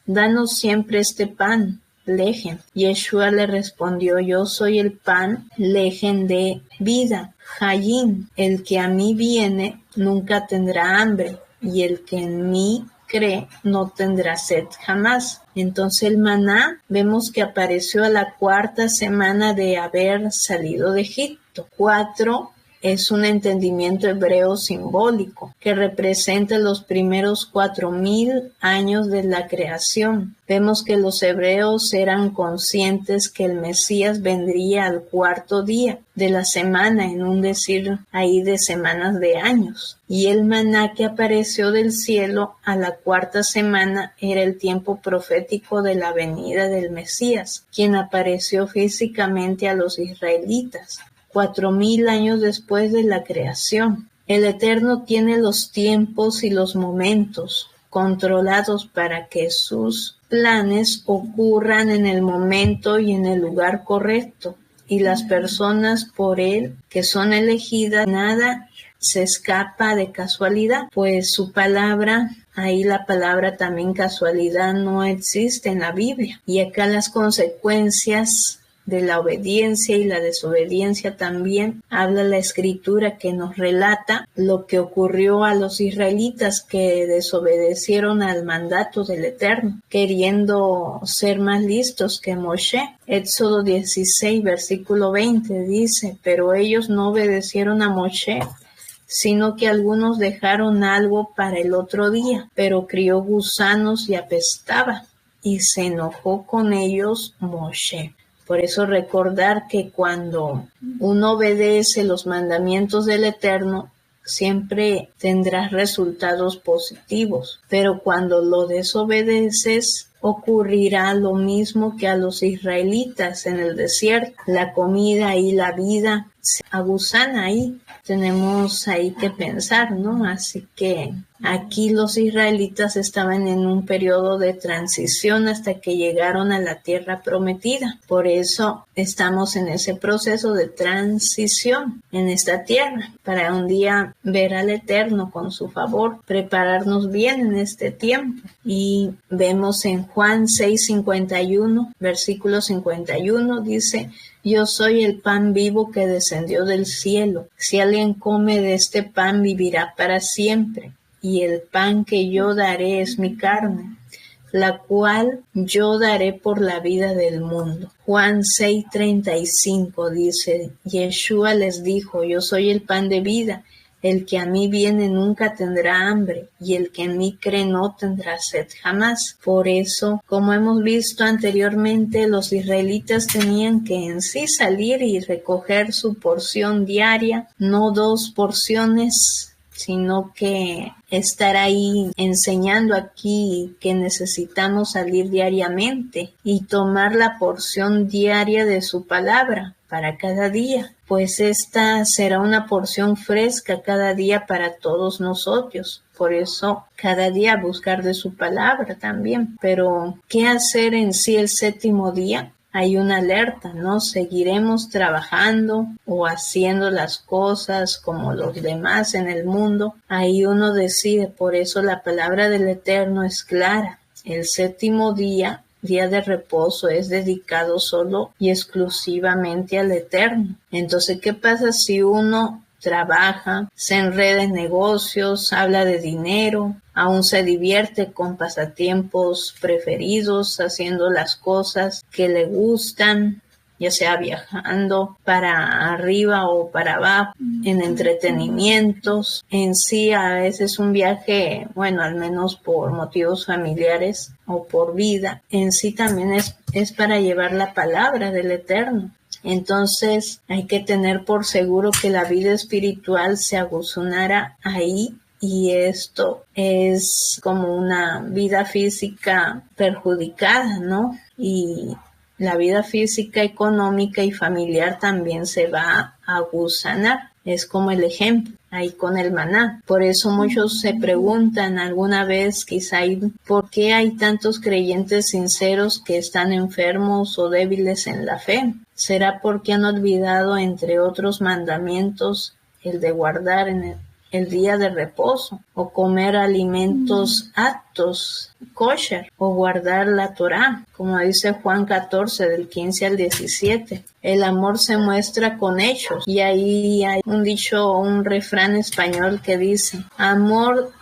danos siempre este pan, lejen. Yeshua le respondió: yo soy el pan, lejen de vida. Hayim, el que a mí viene nunca tendrá hambre, y el que en mí cree no tendrá sed jamás. Entonces el maná vemos que apareció a la 4ª semana de haber salido de Egipto. 4 es un entendimiento hebreo simbólico que representa los primeros 4000 años de la creación. Vemos que los hebreos eran conscientes que el Mesías vendría al 4º día de la semana, en un decir ahí de semanas de años. Y el maná que apareció del cielo a la 4ª semana era el tiempo profético de la venida del Mesías, quien apareció físicamente a los israelitas. 4000 años después de la creación. El Eterno tiene los tiempos y los momentos controlados para que sus planes ocurran en el momento y en el lugar correcto. Y las personas por Él que son elegidas, nada se escapa de casualidad, pues su palabra, ahí la palabra también casualidad no existe en la Biblia. Y acá las consecuencias de la obediencia y la desobediencia también habla la escritura, que nos relata lo que ocurrió a los israelitas que desobedecieron al mandato del Eterno, queriendo ser más listos que Moshe. Éxodo 16, versículo 20 dice: pero ellos no obedecieron a Moshe, sino que algunos dejaron algo para el otro día, pero crió gusanos y apestaba, y se enojó con ellos Moshe. Por eso recordar que cuando uno obedece los mandamientos del Eterno, siempre tendrás resultados positivos. Pero cuando lo desobedeces, ocurrirá lo mismo que a los israelitas en el desierto. La comida y la vida se aguzana ahí. Tenemos ahí que pensar, ¿no? Así que aquí los israelitas estaban en un periodo de transición hasta que llegaron a la tierra prometida. Por eso estamos en ese proceso de transición en esta tierra, para un día ver al Eterno con su favor, prepararnos bien en este tiempo. Y vemos en Juan 6:51, versículo 51, dice: yo soy el pan vivo que descendió del cielo. Si alguien come de este pan, vivirá para siempre. Y el pan que yo daré es mi carne, la cual yo daré por la vida del mundo. Juan 6:35 dice: Yeshua les dijo: yo soy el pan de vida. El que a mí viene nunca tendrá hambre, y el que en mí cree no tendrá sed jamás. Por eso, como hemos visto anteriormente, los israelitas tenían que en sí salir y recoger su porción diaria, no 2 porciones, sino que estar ahí enseñando aquí que necesitamos salir diariamente y tomar la porción diaria de su palabra para cada día, pues esta será una porción fresca cada día para todos nosotros. Por eso cada día buscar de su palabra también. Pero ¿qué hacer en sí el séptimo día? Hay una alerta, ¿no? ¿Seguiremos trabajando o haciendo las cosas como los demás en el mundo? Ahí uno decide. Por eso la palabra del Eterno es clara. El séptimo día, día de reposo, es dedicado solo y exclusivamente al Eterno. Entonces, ¿qué pasa si uno trabaja, se enreda en negocios, habla de dinero, aún se divierte con pasatiempos preferidos, haciendo las cosas que le gustan, ya sea viajando para arriba o para abajo, en entretenimientos? En sí, a veces un viaje, bueno, al menos por motivos familiares o por vida, en sí también es para llevar la palabra del Eterno. Entonces hay que tener por seguro que la vida espiritual se aguzonará ahí, y esto es como una vida física perjudicada, ¿no? Y la vida física, económica y familiar también se va a aguzanar. Es como el ejemplo ahí con el maná. Por eso muchos se preguntan alguna vez, quizá, ¿por qué hay tantos creyentes sinceros que están enfermos o débiles en la fe? ¿Será porque han olvidado, entre otros mandamientos, el de guardar en el día de reposo, o comer alimentos aptos, kosher, o guardar la Torá, como dice Juan 14, del 15 al 17? El amor se muestra con hechos, y ahí hay un dicho, un refrán español que dice: amor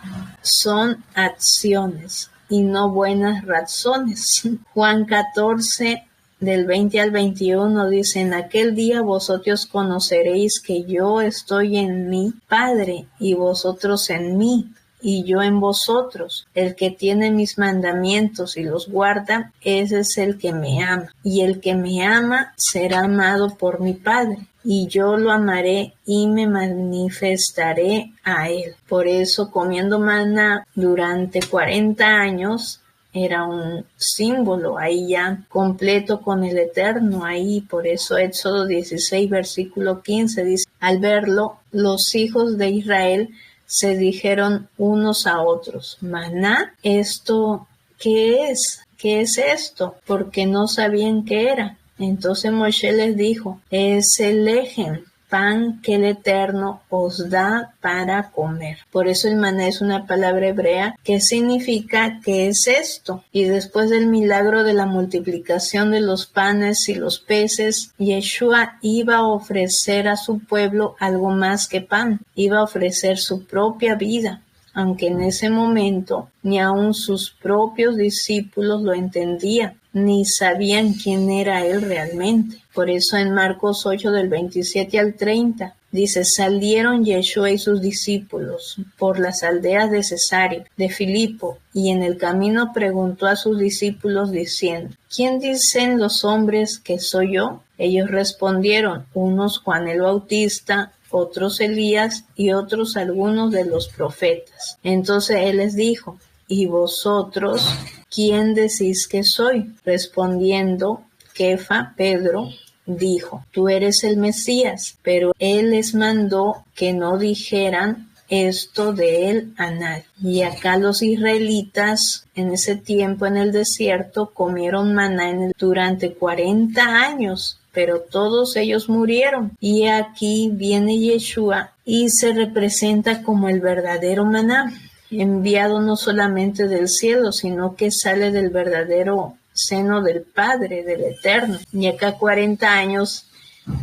son acciones y no buenas razones. Juan 14, del 20 al 21 dice: en aquel día vosotros conoceréis que yo estoy en mi Padre, y vosotros en mí, y yo en vosotros. El que tiene mis mandamientos y los guarda, ese es el que me ama. Y el que me ama será amado por mi Padre, y yo lo amaré y me manifestaré a él. Por eso, comiendo maná durante 40 años, era un símbolo ahí ya completo con el Eterno ahí. Por eso Éxodo 16, versículo 15 dice: al verlo, los hijos de Israel se dijeron unos a otros: maná, ¿esto qué es? ¿Qué es esto? Porque no sabían qué era. Entonces Moshe les dijo: es el lejem, pan que el Eterno os da para comer. Por eso el maná es una palabra hebrea que significa ¿qué es esto? Y después del milagro de la multiplicación de los panes y los peces, Yeshua iba a ofrecer a su pueblo algo más que pan. Iba a ofrecer su propia vida, aunque en ese momento ni aun sus propios discípulos lo entendían, ni sabían quién era él realmente. Por eso en Marcos 8 del 27 al 30 dice: salieron Yeshua y sus discípulos por las aldeas de Cesarea de Filipo, y en el camino preguntó a sus discípulos diciendo: ¿quién dicen los hombres que soy yo? Ellos respondieron: unos Juan el Bautista, otros Elías y otros algunos de los profetas. Entonces él les dijo: ¿y vosotros quién decís que soy? Respondiendo Kefa, Pedro, dijo: tú eres el Mesías. Pero él les mandó que no dijeran esto de él a nadie. Y acá los israelitas en ese tiempo en el desierto comieron maná durante 40 años. Pero todos ellos murieron. Y aquí viene Yeshua y se representa como el verdadero maná, enviado no solamente del cielo, sino que sale del verdadero seno del Padre, del Eterno. Y acá 40 años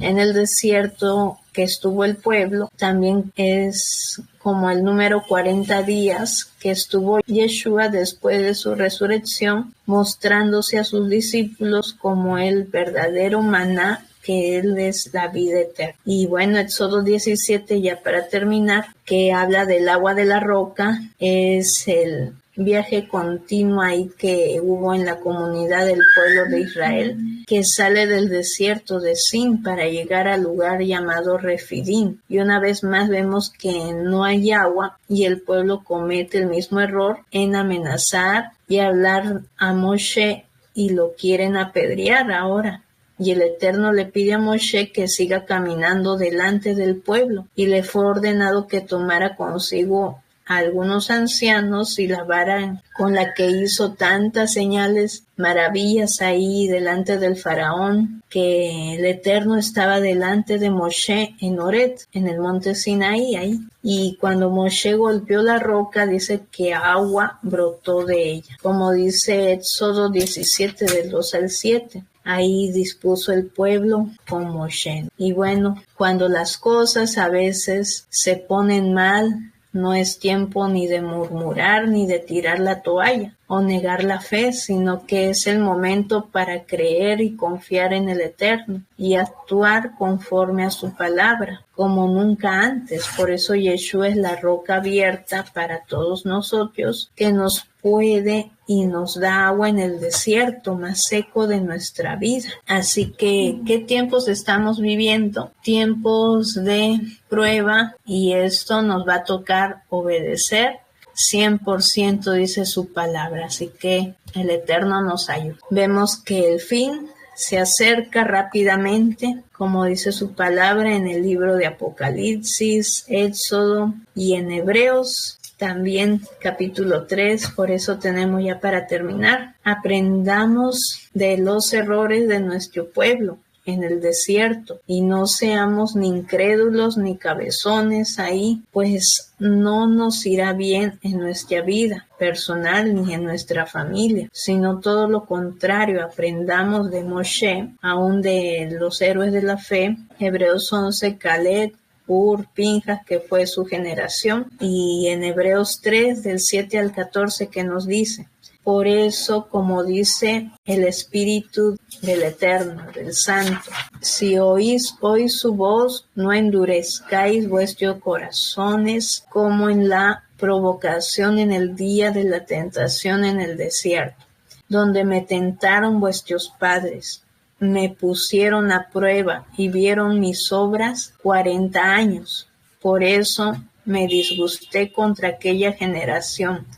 en el desierto que estuvo el pueblo, también es como el número 40 días que estuvo Yeshua después de su resurrección, mostrándose a sus discípulos como el verdadero maná, que él es la vida eterna. Y bueno, Éxodo 17, ya para terminar, que habla del agua de la roca, es el viaje continuo ahí que hubo en la comunidad del pueblo de Israel, que sale del desierto de Sin para llegar al lugar llamado Refidim. Y una vez más vemos que no hay agua y el pueblo comete el mismo error en amenazar y hablar a Moshe, y lo quieren apedrear ahora. Y el Eterno le pide a Moshe que siga caminando delante del pueblo, y le fue ordenado que tomara consigo a algunos ancianos y la vara con la que hizo tantas señales, maravillas ahí delante del faraón, que el Eterno estaba delante de Moshe en Oret, en el monte Sinaí ahí. Y cuando Moshe golpeó la roca, dice que agua brotó de ella, como dice Éxodo 17 del 2 al 7. Ahí dispuso el pueblo con Moshe. Y bueno, cuando las cosas a veces se ponen mal, no es tiempo ni de murmurar ni de tirar la toalla o negar la fe, sino que es el momento para creer y confiar en el Eterno y actuar conforme a su palabra, como nunca antes. Por eso Yeshua es la roca abierta para todos nosotros, que nos puede y nos da agua en el desierto más seco de nuestra vida. Así que, ¿qué tiempos estamos viviendo? Tiempos de prueba, y esto nos va a tocar obedecer 100%, dice su palabra. Así que el Eterno nos ayuda. Vemos que el fin se acerca rápidamente, como dice su palabra en el libro de Apocalipsis, Éxodo y en Hebreos. También capítulo 3, por eso tenemos ya para terminar. Aprendamos de los errores de nuestro pueblo en el desierto y no seamos ni incrédulos ni cabezones ahí, pues no nos irá bien en nuestra vida personal ni en nuestra familia, sino todo lo contrario. Aprendamos de Moshe, aún de los héroes de la fe, Hebreos 11, Caleb, Pinjas, que fue su generación, y en Hebreos 3 del 7 al 14 que nos dice: por eso, como dice el Espíritu del Eterno, del Santo, si oís hoy su voz, no endurezcáis vuestros corazones como en la provocación en el día de la tentación en el desierto, donde me tentaron vuestros padres. Me pusieron a prueba y vieron mis obras 40 años. Por eso me disgusté contra aquella generación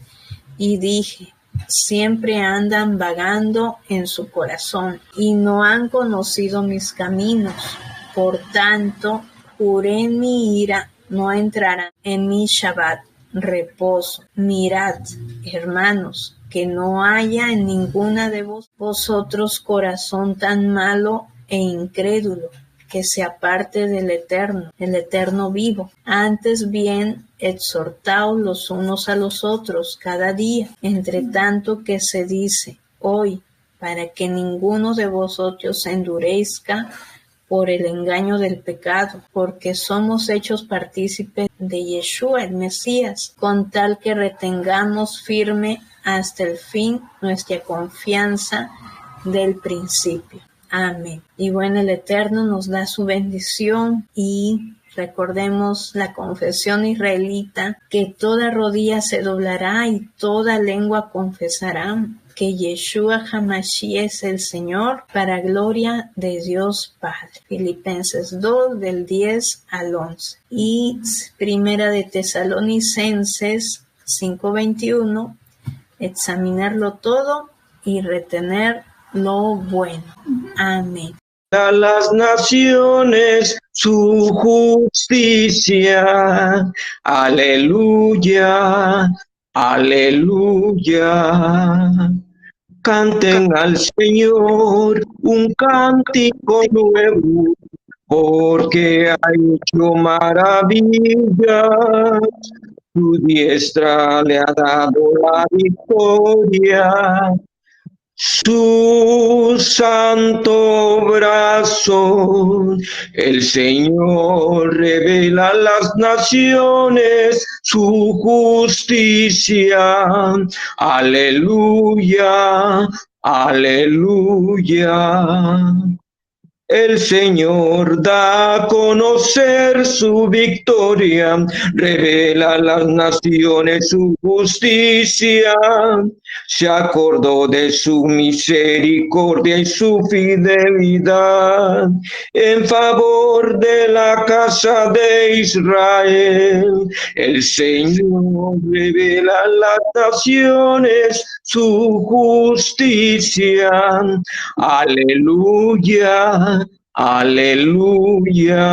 y dije: siempre andan vagando en su corazón y no han conocido mis caminos. Por tanto, juré en mi ira, no entrarán en mi Shabbat, reposo. Mirad, hermanos, que no haya en ninguna de vosotros corazón tan malo e incrédulo, que se aparte del Eterno, el Eterno vivo. Antes bien, exhortaos los unos a los otros cada día, entre tanto que se dice hoy, para que ninguno de vosotros se endurezca por el engaño del pecado, porque somos hechos partícipes de Yeshua, el Mesías, con tal que retengamos firme hasta el fin nuestra confianza del principio. Amén. Y bueno, el Eterno nos da su bendición y recordemos la confesión israelita, que toda rodilla se doblará y toda lengua confesará que Yeshua Hamashiach es el Señor, para gloria de Dios Padre. Filipenses 2, del 10 al 11. Y Primera de Tesalonicenses 5:21, examinarlo todo y retener lo bueno. Amén.
A las naciones su justicia. Aleluya, aleluya. Canten al Señor un cántico nuevo, porque ha hecho maravillas. Su diestra le ha dado la victoria. Su santo brazo, el Señor revela a las naciones su justicia. Aleluya, aleluya. El Señor da a conocer su victoria, revela a las naciones su justicia. Se acordó de su misericordia y su fidelidad en favor de la casa de Israel. El Señor revela a las naciones su justicia. Aleluya, aleluya.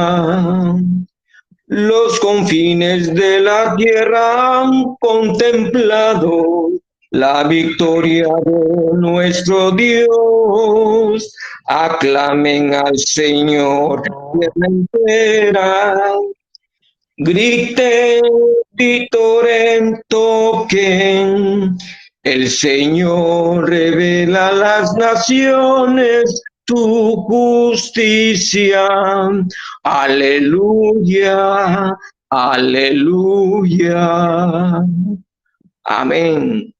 Los confines de la tierra han contemplado la victoria de nuestro Dios. Aclamen al Señor, tierra entera. Griten, vitoren, toquen. El Señor revela a las naciones tu justicia. Aleluya, aleluya. Amén.